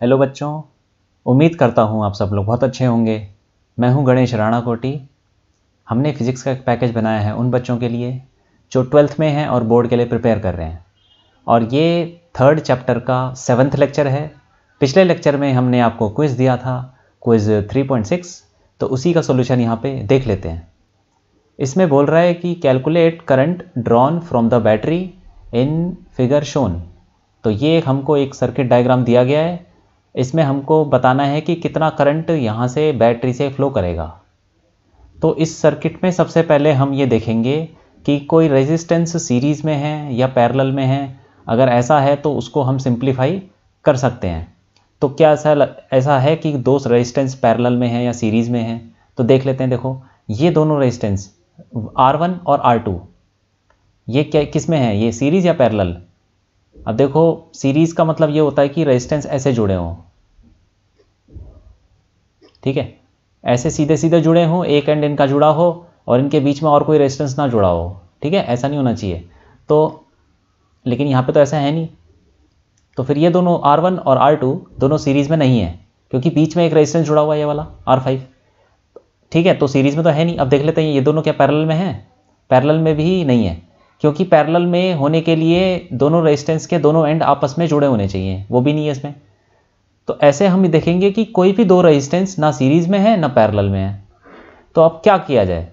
Hello बच्चों, उम्मीद करता हूँ आप सब लोग बहुत अच्छे होंगे। मैं हूँ गणेश राणा कोटी। हमने फिज़िक्स का एक पैकेज बनाया है उन बच्चों के लिए जो 12th में हैं और बोर्ड के लिए प्रिपेयर कर रहे हैं। और ये 3rd चैप्टर का 7th लेक्चर है। पिछले लेक्चर में हमने आपको क्विज़ दिया था, क्विज़ 3.6, तो उसी का सोल्यूशन यहाँ पे देख लेते हैं। इसमें बोल रहा है कि calculate current drawn from the battery in figure shown. तो ये हमको एक सर्किट डायग्राम दिया गया है। इसमें हमको बताना है कि कितना करंट यहाँ से बैटरी से फ्लो करेगा। तो इस सर्किट में सबसे पहले हम ये देखेंगे कि कोई रेजिस्टेंस सीरीज़ में है या पैरेलल में है। अगर ऐसा है तो उसको हम सिंप्लीफाई कर सकते हैं। तो क्या ऐसा है कि दो रेजिस्टेंस पैरेलल में है या सीरीज़ में है? तो देख लेते हैं। देखो, ये दोनों रेजिस्टेंस R1 और R2 ये क्या किस में है? ये सीरीज़ या पैरेलल? अब देखो, सीरीज़ का मतलब ये होता है कि रेजिस्टेंस ऐसे जुड़े हों, ठीक है, ऐसे सीधे सीधे जुड़े हों, एक एंड इनका जुड़ा हो और इनके बीच में और कोई रेजिस्टेंस ना जुड़ा हो, ठीक है, ऐसा नहीं होना चाहिए। तो लेकिन यहाँ पे तो ऐसा है नहीं। तो फिर ये दोनों R1 और R2 दोनों सीरीज़ में नहीं है, क्योंकि बीच में एक रेजिस्टेंस जुड़ा हुआ है, ये वाला R5, ठीक है। तो सीरीज़ में तो है नहीं। अब देख लेते हैं ये दोनों क्या पैरेलल में हैं? पैरेलल में भी नहीं है, क्योंकि पैरेलल में होने के लिए दोनों रेजिस्टेंस के दोनों एंड आपस में जुड़े होने चाहिए, वो भी नहीं है इसमें। तो ऐसे हम देखेंगे कि कोई भी दो रेजिस्टेंस ना सीरीज़ में है ना पैरेलल में है। तो अब क्या किया जाए?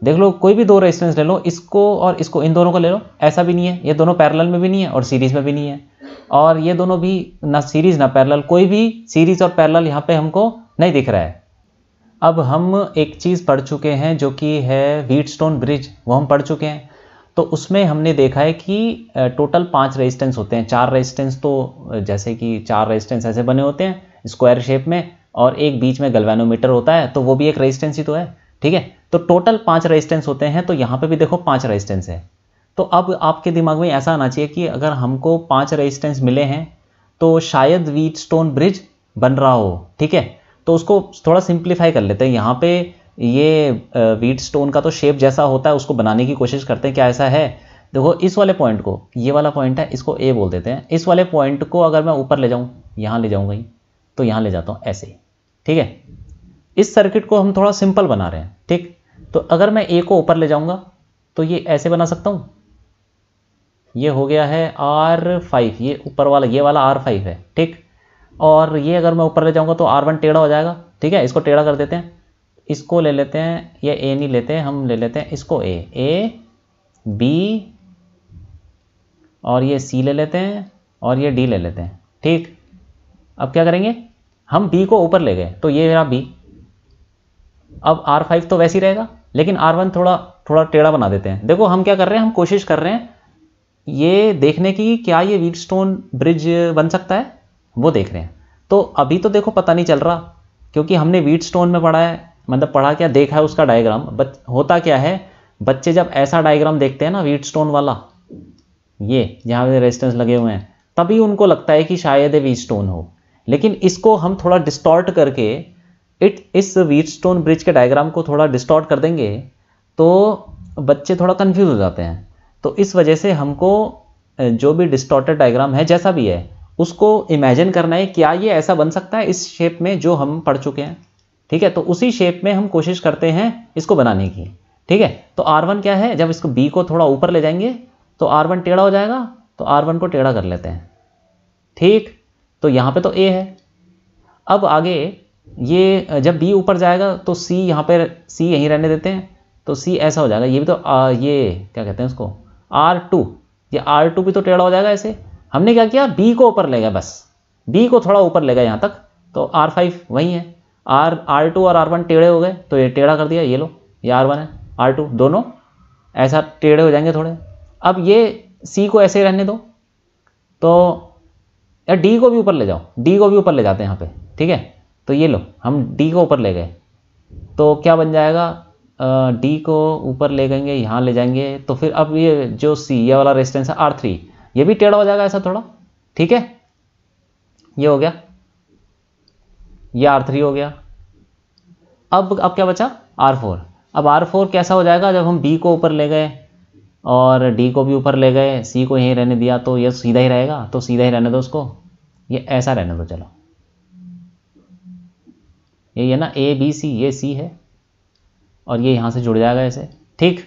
देख लो, कोई भी दो रेजिस्टेंस ले लो, इसको और इसको, इन दोनों को ले लो। ऐसा भी नहीं है, ये दोनों पैरेलल में भी नहीं है और सीरीज़ में भी नहीं है, और ये दोनों भी ना सीरीज़ ना पैरेलल, कोई भी सीरीज़ और पैरेलल यहाँ पे हमको नहीं दिख रहा है। अब हम एक चीज़ पढ़ चुके हैं जो कि है व्हीटस्टोन ब्रिज, वो हम पढ़ चुके हैं। तो उसमें हमने देखा है कि टोटल 5 रेजिस्टेंस होते हैं। 4 रेजिस्टेंस तो जैसे कि 4 रेजिस्टेंस ऐसे बने होते हैं स्क्वायर शेप में, और एक बीच में गैल्वेनोमीटर होता है, तो वो भी एक रेजिस्टेंस ही तो है, ठीक है। तो टोटल 5 रेजिस्टेंस होते हैं। तो यहाँ पे भी देखो 5 रेजिस्टेंस है। तो अब आपके दिमाग में ऐसा आना चाहिए कि अगर हमको 5 रेजिस्टेंस मिले हैं तो शायद व्हीटस्टोन ब्रिज बन रहा हो, ठीक है। तो उसको थोड़ा सिंप्लीफाई कर लेते हैं। यहाँ पे ये व्हीटस्टोन का तो शेप जैसा होता है, उसको बनाने की कोशिश करते हैं। क्या ऐसा है? देखो, इस वाले पॉइंट को, ये वाला पॉइंट है, इसको ए बोल देते हैं। इस वाले पॉइंट को अगर मैं ऊपर ले जाऊँ, यहाँ ले जाऊँगा, तो यहाँ ले जाता हूँ ऐसे, ठीक है। इस सर्किट को हम थोड़ा सिंपल बना रहे हैं, ठीक। तो अगर मैं ए को ऊपर ले जाऊँगा तो ये ऐसे बना सकता हूँ। ये हो गया है R5, ये ऊपर वाला, ये वाला R5 है, ठीक। और ये अगर मैं ऊपर ले जाऊँगा तो R1 टेढ़ा हो जाएगा, ठीक है। इसको टेढ़ा कर देते हैं। इसको ले लेते हैं, ये ए नहीं लेते हैं, हम ले लेते हैं इसको ए बी, और ये सी ले लेते हैं, और ये डी ले लेते हैं, ठीक। अब क्या करेंगे? हम बी को ऊपर ले गए तो ये मेरा बी। अब R5 तो वैसे ही रहेगा, लेकिन R1 थोड़ा टेढ़ा बना देते हैं। देखो, हम क्या कर रहे हैं, हम कोशिश कर रहे हैं ये देखने की क्या ये व्हीटस्टोन ब्रिज बन सकता है, वो देख रहे हैं। तो अभी तो देखो पता नहीं चल रहा, क्योंकि हमने व्हीटस्टोन में पढ़ा है, मतलब पढ़ा क्या, देखा है उसका डायग्राम। होता क्या है, बच्चे जब ऐसा डायग्राम देखते हैं ना व्हीटस्टोन वाला, ये जहाँ पे रेजिस्टेंस लगे हुए हैं, तभी उनको लगता है कि शायद ये व्हीटस्टोन हो। लेकिन इसको हम थोड़ा डिस्टॉर्ट करके इस व्हीटस्टोन ब्रिज के डायग्राम को थोड़ा डिस्टॉर्ट कर देंगे तो बच्चे थोड़ा कंफ्यूज हो जाते हैं। तो इस वजह से हमको जो भी डिस्टॉर्टेड डायग्राम है, जैसा भी है, उसको इमेजिन करना है क्या ये ऐसा बन सकता है इस शेप में जो हम पढ़ चुके हैं, ठीक है। तो उसी शेप में हम कोशिश करते हैं इसको बनाने की, ठीक है। तो R1 क्या है, जब इसको B को थोड़ा ऊपर ले जाएंगे तो R1 टेढ़ा हो जाएगा, तो R1 को टेढ़ा कर लेते हैं, ठीक। तो यहाँ पे तो A है। अब आगे ये जब B ऊपर जाएगा तो C, यहाँ पे C यहीं रहने देते हैं, तो C ऐसा हो जाएगा। ये भी तो ये क्या कहते हैं उसको, R2, ये R2 भी तो टेढ़ा हो जाएगा ऐसे। हमने क्या किया, B को ऊपर ले गया, बस B को थोड़ा ऊपर ले गया यहाँ तक, तो R5 वही है। R2 और R1 टेढ़े हो गए, तो ये टेढ़ा कर दिया, ये लो, ये R1 है, R2 दोनों ऐसा टेढ़े हो जाएंगे थोड़े। अब ये C को ऐसे रहने दो, तो या D को भी ऊपर ले जाओ, D को भी ऊपर ले जाते हैं यहाँ पे, ठीक है। तो ये लो, हम D को ऊपर ले गए, तो क्या बन जाएगा, D को ऊपर ले गएंगे, यहाँ ले जाएंगे, तो फिर अब ये जो C, ये वाला रेजिस्टेंस है R3, ये भी टेढ़ा हो जाएगा ऐसा थोड़ा, ठीक है। ये हो गया, ये R3 हो गया। अब क्या बचा, R4। अब R4 कैसा हो जाएगा, जब हम B को ऊपर ले गए और D को भी ऊपर ले गए, C को यहीं रहने दिया, तो ये सीधा ही रहेगा, तो सीधा ही रहने दो उसको, ये ऐसा रहने दो, चलो यही है ना, ए बी सी, ये सी है और ये यहाँ से जुड़ जाएगा ऐसे, ठीक।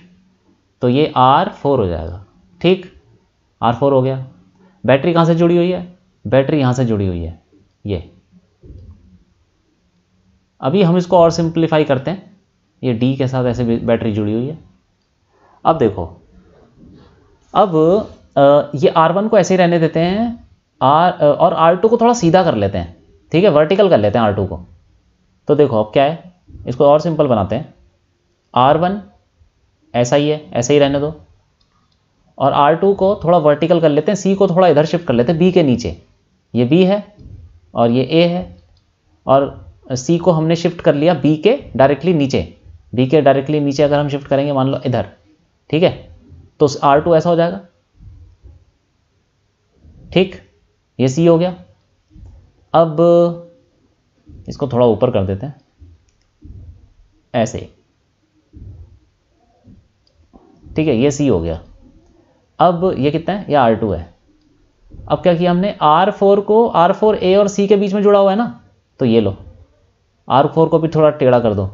तो ये R4 हो जाएगा, ठीक, R4 हो गया। बैटरी कहाँ से जुड़ी हुई है? बैटरी यहाँ से जुड़ी हुई है, ये। अभी हम इसको और सिंप्लीफाई करते हैं, ये D के साथ ऐसे बैटरी जुड़ी हुई है। अब देखो, अब ये R1 को ऐसे ही रहने देते हैं, और R2 को थोड़ा सीधा कर लेते हैं, ठीक है, वर्टिकल कर लेते हैं R2 को। तो देखो अब क्या है, इसको और सिंपल बनाते हैं। R1 ऐसा ही है, ऐसे ही रहने दो, और R2 को थोड़ा वर्टिकल कर लेते हैं, C को थोड़ा इधर शिफ्ट कर लेते हैं, B के नीचे। ये B है और ये A है, और C को हमने शिफ्ट कर लिया B के डायरेक्टली नीचे। B के डायरेक्टली नीचे अगर हम शिफ्ट करेंगे, मान लो इधर, ठीक है, तो R2 ऐसा हो जाएगा, ठीक, ये C हो गया। अब इसको थोड़ा ऊपर कर देते हैं, ऐसे, ठीक है, ये C हो गया। अब ये कितना है? ये R2 है। अब क्या किया हमने, R4 को, R4 A और C के बीच में जुड़ा हुआ है ना, तो ये लो, R4 को भी थोड़ा टेढ़ा कर दो,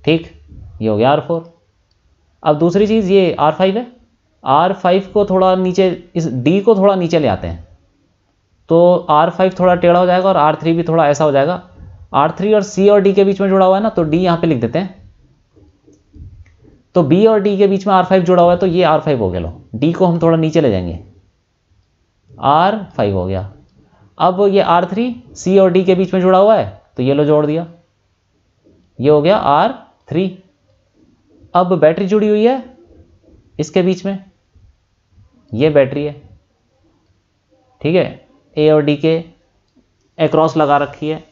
ठीक, ये हो गया R4। अब दूसरी चीज़, ये R5 है, R5 को थोड़ा नीचे, इस D को थोड़ा नीचे ले आते हैं, तो R5 थोड़ा टेढ़ा हो जाएगा और R3 भी थोड़ा ऐसा हो जाएगा। R3 और C और D के बीच में जुड़ा हुआ है ना, तो D यहाँ पे लिख देते हैं। तो B और D के बीच में R5 जुड़ा हुआ है, तो ये R5 हो गया। लो, D को हम थोड़ा नीचे ले जाएंगे, R5 हो गया। अब ये R3 C और D के बीच में जुड़ा हुआ है, तो ये लो जोड़ दिया, ये हो गया R3। अब बैटरी जुड़ी हुई है इसके बीच में, ये बैटरी है, ठीक है, A और D के अक्रॉस लगा रखी है।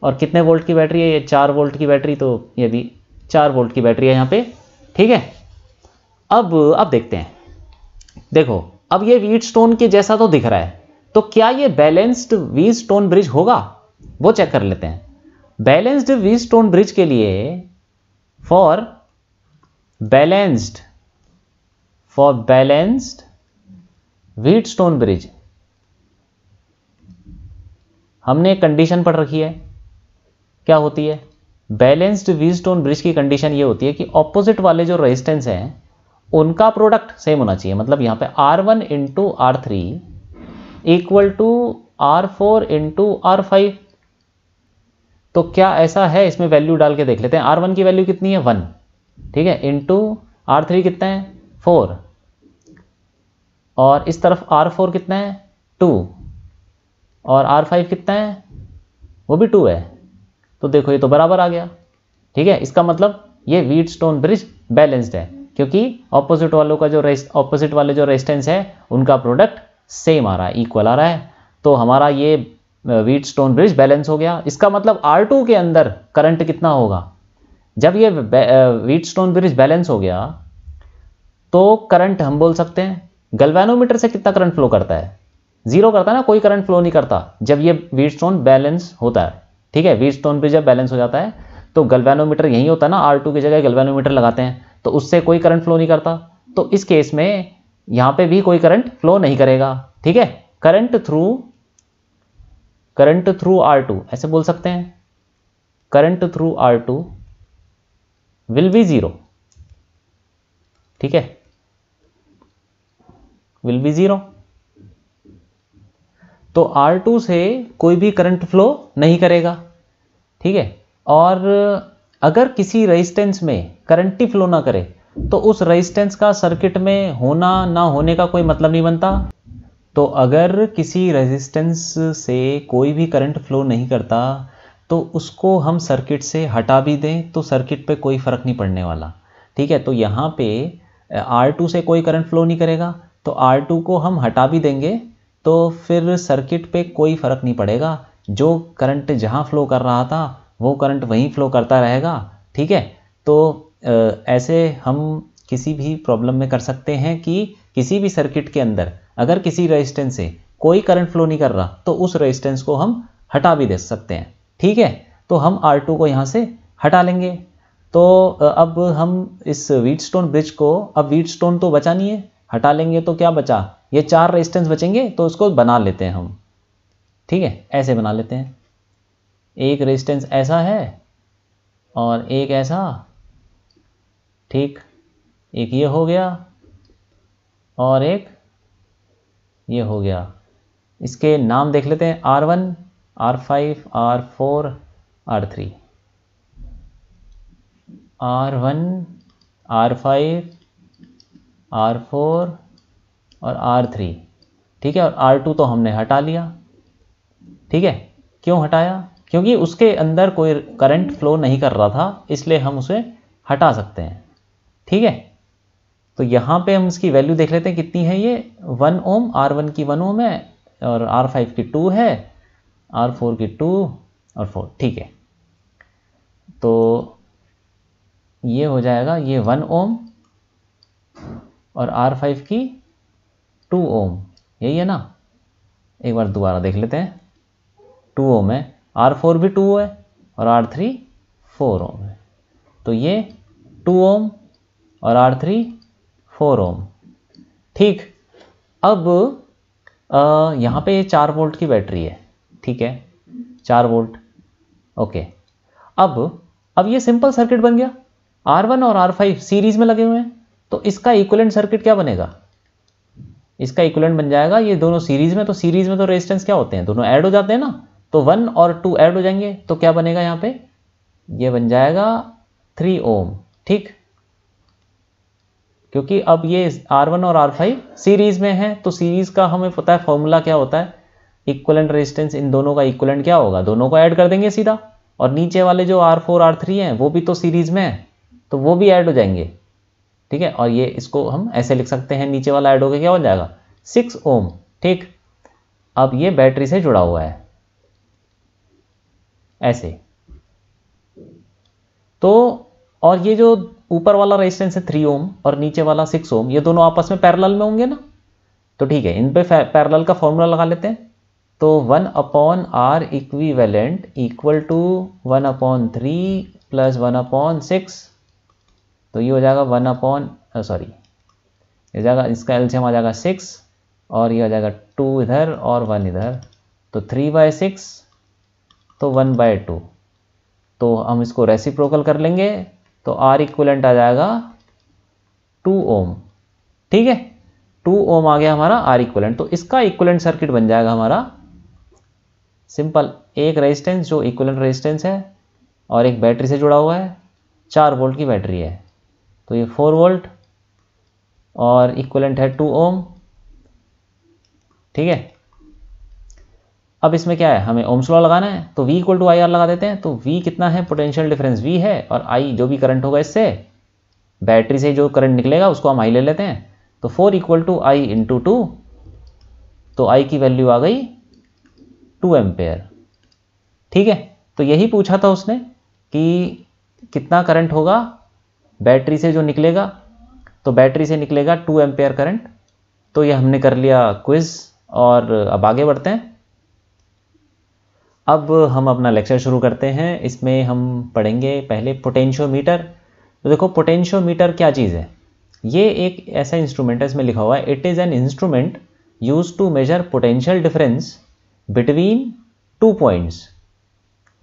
और कितने वोल्ट की बैटरी है? ये 4 वोल्ट की बैटरी, तो ये भी 4 वोल्ट की बैटरी है यहाँ पे, ठीक है। अब देखते हैं, देखो अब ये व्हीटस्टोन के जैसा तो दिख रहा है, तो क्या ये बैलेंस्ड व्हीटस्टोन ब्रिज होगा? वो चेक कर लेते हैं। बैलेंस्ड व्हीटस्टोन ब्रिज के लिए, फॉर बैलेंस्ड व्हीटस्टोन ब्रिज, हमने एक कंडीशन पढ़ रखी है, क्या होती है? बैलेंस्ड व्हीटस्टोन ब्रिज की कंडीशन ये होती है कि ऑपोजिट वाले जो रेजिस्टेंस हैं उनका प्रोडक्ट सेम होना चाहिए। मतलब यहाँ पे R1 into R3 equal to R4 into R5। तो क्या ऐसा है? इसमें वैल्यू डाल के देख लेते हैं। R1 की वैल्यू कितनी है? 1, ठीक है, इंटू R3 कितना है? 4, और इस तरफ R4 कितना है? 2, और R5 कितना है? वो भी 2 है। तो देखो ये तो बराबर आ गया, ठीक है। इसका मतलब ये व्हीटस्टोन ब्रिज बैलेंस्ड है, क्योंकि ऑपोजिट वाले जो रेजिस्टेंस है उनका प्रोडक्ट सेम आ रहा है, इक्वल आ रहा है। तो हमारा ये व्हीटस्टोन ब्रिज बैलेंस हो गया। इसका मतलब R2 के अंदर करंट कितना होगा? जब ये व्हीटस्टोन ब्रिज बैलेंस हो गया तो करंट हम बोल सकते हैं, गैल्वेनोमीटर से कितना करंट फ्लो करता है? 0 करता है ना, कोई करंट फ्लो नहीं करता जब ये व्हीटस्टोन बैलेंस होता है, ठीक है। व्हीटस्टोन ब्रिज जब बैलेंस हो जाता है तो गैल्वेनोमीटर यही होता है ना, R2 की जगह गैल्वेनोमीटर लगाते हैं, तो उससे कोई करंट फ्लो नहीं करता। तो इस केस में यहाँ पे भी कोई करंट फ्लो नहीं करेगा, ठीक है। करंट थ्रू R2 ऐसे बोल सकते हैं, current through R2 will be 0, ठीक है, विल बी 0। तो R2 से कोई भी करंट फ्लो नहीं करेगा, ठीक है। और अगर किसी रेजिस्टेंस में करंट ही फ्लो ना करे तो उस रेजिस्टेंस का सर्किट में होना ना होने का कोई मतलब नहीं बनता। तो अगर किसी रेजिस्टेंस से कोई भी करंट फ्लो नहीं करता तो उसको हम सर्किट से हटा भी दें तो सर्किट पे कोई फ़र्क नहीं पड़ने वाला, ठीक है। तो यहाँ पे R2 से कोई करंट फ्लो नहीं करेगा, तो R2 को हम हटा भी देंगे तो फिर सर्किट पे कोई फ़र्क नहीं पड़ेगा। जो करंट जहाँ फ्लो कर रहा था वो करंट वहीं फ्लो करता रहेगा, ठीक है। तो ऐसे हम किसी भी प्रॉब्लम में कर सकते हैं कि किसी भी सर्किट के अंदर अगर किसी रेजिस्टेंस से कोई करंट फ्लो नहीं कर रहा तो उस रेजिस्टेंस को हम हटा भी दे सकते हैं, ठीक है। तो हम R2 को यहाँ से हटा लेंगे। तो अब हम इस व्हीटस्टोन ब्रिज को, अब व्हीटस्टोन तो बचा नहीं है, हटा लेंगे तो क्या बचा? ये 4 रेजिस्टेंस बचेंगे, तो उसको बना लेते हैं हम, ठीक है, ऐसे बना लेते हैं। एक रेजिस्टेंस ऐसा है और एक ऐसा, ठीक, एक ये हो गया और एक ये हो गया। इसके नाम देख लेते हैं, R1, R5, R4, R3, R1, R5, R4 और R3, ठीक है। और R2 तो हमने हटा लिया, ठीक है। क्यों हटाया? क्योंकि उसके अंदर कोई करंट फ्लो नहीं कर रहा था, इसलिए हम उसे हटा सकते हैं, ठीक है। तो यहाँ पे हम इसकी वैल्यू देख लेते हैं कितनी है। ये 1 ओम, R1 की 1 ओम है और R5 की 2 है, R4 की 2 और 4, ठीक है। तो ये हो जाएगा, ये 1 ओम और R5 की 2 ओम, यही है ना। एक बार दोबारा देख लेते हैं, 2 ओम है, R4 भी 2 है और R3 4 ओम है। तो ये 2 ओम और R3 4 ओम, ठीक। अब यहाँ पे 4 वोल्ट की बैटरी है, ठीक है, 4 वोल्ट, ओके। अब ये सिंपल सर्किट बन गया। R1 और R5 सीरीज में लगे हुए हैं, तो इसका इक्विवेलेंट सर्किट क्या बनेगा? इसका इक्विवेलेंट बन जाएगा, ये दोनों सीरीज में, तो सीरीज में तो रेजिस्टेंस क्या होते हैं, दोनों ऐड हो जाते हैं ना। तो 1 और 2 ऐड हो जाएंगे, तो क्या बनेगा यहाँ पे? ये बन जाएगा 3 ओम, ठीक। क्योंकि अब ये R1 और R5 सीरीज में है, तो सीरीज का हमें पता है फॉर्मूला क्या होता है, इक्विवेलेंट रेजिस्टेंस इन दोनों का इक्विवेलेंट क्या होगा, दोनों को ऐड कर देंगे सीधा। और नीचे वाले जो R4 R3 हैं वो भी तो सीरीज में है, तो वो भी ऐड हो जाएंगे, ठीक है। और ये इसको हम ऐसे लिख सकते हैं, नीचे वाला ऐड होकर क्या हो जाएगा, 6 ओम, ठीक। अब ये बैटरी से जुड़ा हुआ है ऐसे, तो और ये जो ऊपर वाला रेजिस्टेंस है 3 ओम और नीचे वाला 6 ओम, ये दोनों आपस में पैरेलल में होंगे ना। तो ठीक है, इन पे पैरेलल का फॉर्मूला लगा लेते हैं। तो 1/R equivalent equal to 1/3 plus 1/6, तो ये हो जाएगा 1 ये जाएगा, इसका एलसीएम आ जाएगा 6 और ये आ जाएगा 2 इधर और 1 इधर, तो 3/6, तो 1/2। तो हम इसको रेसिप्रोकल कर लेंगे, तो R इक्विवेलेंट आ जाएगा 2 ओम, ठीक है। 2 ओम आ गया हमारा R इक्विवेलेंट। तो इसका इक्विवेलेंट सर्किट बन जाएगा हमारा सिंपल, एक रेजिस्टेंस जो इक्विवेलेंट रेजिस्टेंस है और एक बैटरी से जुड़ा हुआ है, 4 वोल्ट की बैटरी है, तो ये 4 वोल्ट और इक्विवेलेंट है 2 ओम, ठीक है। अब इसमें क्या है, हमें ओम्स लॉ लगाना है, तो V इक्वल टू IR लगा देते हैं। तो V कितना है, पोटेंशियल डिफरेंस V है, और I जो भी करंट होगा इससे, बैटरी से जो करंट निकलेगा उसको हम I ले लेते हैं। तो 4 इक्वल टू I इंटू 2, तो I की वैल्यू आ गई 2 एम्पेयर, ठीक है। तो यही पूछा था उसने कि कितना करंट होगा बैटरी से जो निकलेगा, तो बैटरी से निकलेगा 2 एम्पेयर करंट। तो ये हमने कर लिया क्विज, और अब आगे बढ़ते हैं। अब हम अपना लेक्चर शुरू करते हैं। इसमें हम पढ़ेंगे पहले पोटेंशियोमीटर। तो देखो पोटेंशियोमीटर क्या चीज़ है, ये एक ऐसा इंस्ट्रूमेंट है, इसमें लिखा हुआ है it is an instrument use to measure potential difference between 2 points.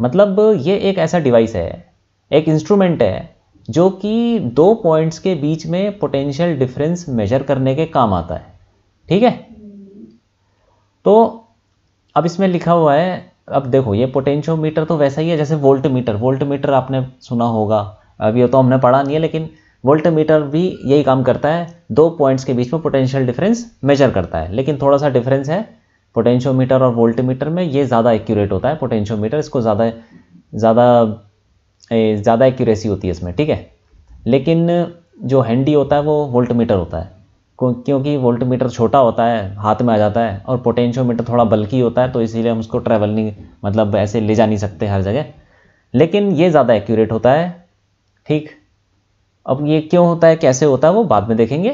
मतलब ये एक ऐसा डिवाइस है, एक इंस्ट्रूमेंट है जो कि 2 पॉइंट्स के बीच में पोटेंशियल डिफरेंस मेजर करने के काम आता है, ठीक है। तो अब इसमें लिखा हुआ है, अब देखो ये पोटेंशियोमीटर तो वैसा ही है जैसे वोल्टमीटर। वोल्टमीटर आपने सुना होगा, अब ये तो हमने पढ़ा नहीं है, लेकिन वोल्टमीटर भी यही काम करता है, 2 पॉइंट्स के बीच में पोटेंशियल डिफरेंस मेजर करता है। लेकिन थोड़ा सा डिफरेंस है पोटेंशियोमीटर और वोल्टमीटर में, ये ज़्यादा एक्यूरेट होता है पोटेंशियोमीटर, इसको ज़्यादा एक्यूरेसी होती है इसमें, ठीक है। लेकिन जो हैंडी होता है वो वोल्टमीटर होता है, क्योंकि वोल्टमीटर छोटा होता है, हाथ में आ जाता है, और पोटेंशियोमीटर थोड़ा बल्कि होता है, तो इसीलिए हम उसको ट्रैवल नहीं, मतलब ऐसे ले जा नहीं सकते हर जगह, लेकिन ये ज़्यादा एक्यूरेट होता है, ठीक। अब ये क्यों होता है, कैसे होता है, वो बाद में देखेंगे।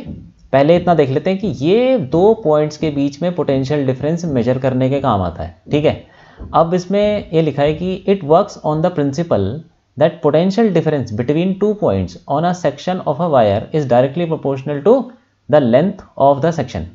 पहले इतना देख लेते हैं कि ये 2 पॉइंट्स के बीच में पोटेंशियल डिफरेंस मेजर करने के काम आता है, ठीक है। अब इसमें ये लिखा है कि it works on the principle that potential difference between 2 points on a section of a wire is directly proportional to the length of the section.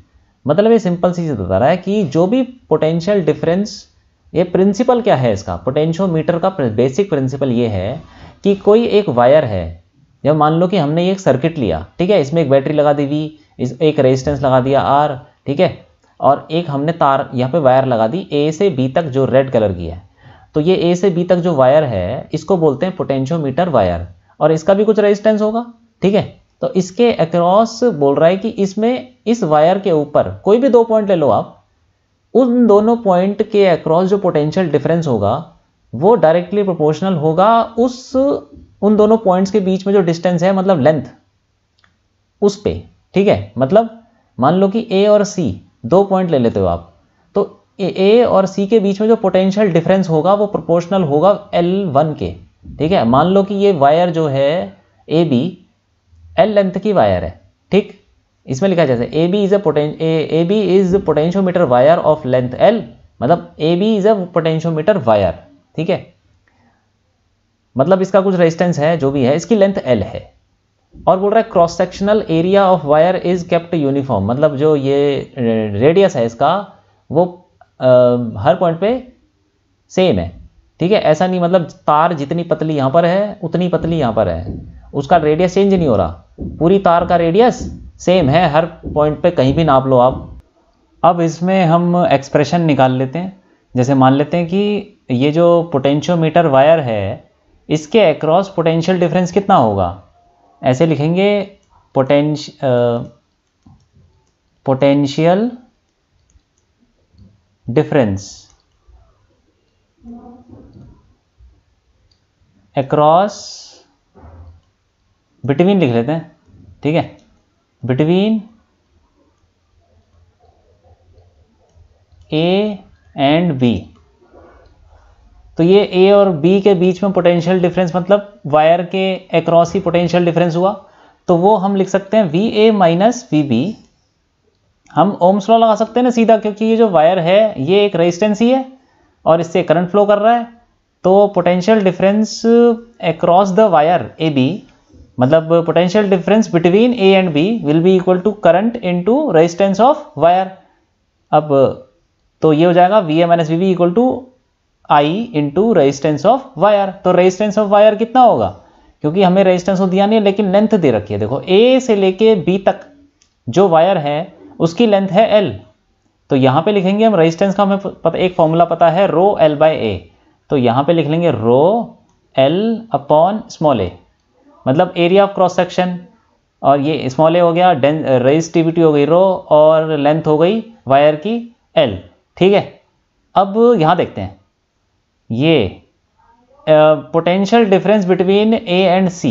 मतलब ये सिंपल सी चीज़ बता रहा है कि जो भी पोटेंशियल डिफरेंस ये प्रिंसिपल क्या है इसका, पोटेंशियोमीटर का बेसिक प्रिंसिपल ये है कि कोई एक वायर है, जब मान लो कि हमने एक सर्किट लिया, ठीक है, इसमें एक बैटरी लगा दी V, इस एक रेजिस्टेंस लगा दिया R, ठीक है, और एक हमने तार यहाँ पे वायर लगा दी A से B तक जो रेड कलर की है। तो ये A से B तक जो वायर है इसको बोलते हैं पोटेंशियोमीटर वायर, और इसका भी कुछ रेजिस्टेंस होगा, ठीक है। तो इसके अक्रॉस बोल रहा है कि इसमें इस वायर के ऊपर कोई भी 2 पॉइंट ले लो आप, उन दोनों पॉइंट के अक्रॉस जो पोटेंशियल डिफरेंस होगा वो डायरेक्टली प्रोपोर्शनल होगा उन दोनों पॉइंट्स के बीच में जो डिस्टेंस है, मतलब लेंथ, उस पे, ठीक है। मतलब मान लो कि A और C 2 पॉइंट ले लेते हो आप, तो A और C के बीच में जो पोटेंशियल डिफरेंस होगा वो प्रोपोर्शनल होगा L1 के, ठीक है। मान लो कि ये वायर जो है AB L लेंथ की वायर है, ठीक। इसमें लिखा जैसे AB is potentiometer wire of length L, मतलब AB is a potentiometer wire, ठीक है। मतलब इसका कुछ रेजिस्टेंस है, जो भी है, इसकी लेंथ L है। और बोल रहा है cross sectional area of wire is kept uniform, मतलब जो ये रेडियस है इसका वो हर पॉइंट पे सेम है, ठीक है। ऐसा नहीं मतलब तार जितनी पतली यहाँ पर है उतनी पतली यहाँ पर है, उसका रेडियस चेंज नहीं हो रहा, पूरी तार का रेडियस सेम है हर पॉइंट पे, कहीं भी नाप लो आप। अब इसमें हम एक्सप्रेशन निकाल लेते हैं। जैसे मान लेते हैं कि ये जो पोटेंशियोमीटर वायर है इसके अक्रॉस पोटेंशियल डिफरेंस कितना होगा, ऐसे लिखेंगे पोटेंशियल डिफरेंस अक्रॉस, बिटवीन लिख लेते हैं, ठीक है, बिटवीन A एंड B। तो ये A और B के बीच में पोटेंशियल डिफरेंस मतलब वायर के अक्रॉस ही पोटेंशियल डिफरेंस हुआ, तो वो हम लिख सकते हैं VA माइनस VB। हम ओम्स लॉ लगा सकते हैं ना सीधा, क्योंकि ये जो वायर है ये एक रेजिस्टेंस ही है और इससे करंट फ्लो कर रहा है, तो potential difference across the wire AB, मतलब potential difference between A and B will be equal to current into resistance of wire. अब तो ये हो जाएगा VA minus VB equal to I into resistance of wire. तो resistance of wire कितना होगा, क्योंकि हमें रेजिस्टेंस तो दिया नहीं है लेकिन लेंथ दे रखी है, देखो A से लेके B तक जो वायर है उसकी लेंथ है L, तो यहाँ पे लिखेंगे हम रेजिस्टेंस का, हमें पता, एक फॉर्मूला पता है रो L बाई A, तो यहाँ पे लिख लेंगे रो L अपॉन स्मॉल a, मतलब एरिया ऑफ क्रॉस सेक्शन, और ये स्मॉल a हो गया, रेजिस्टिविटी हो गई रो, और लेंथ हो गई वायर की L, ठीक है। अब यहाँ देखते हैं ये potential difference between A and C,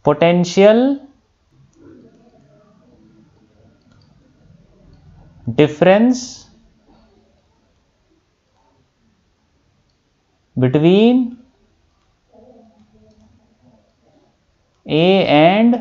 potential difference between A and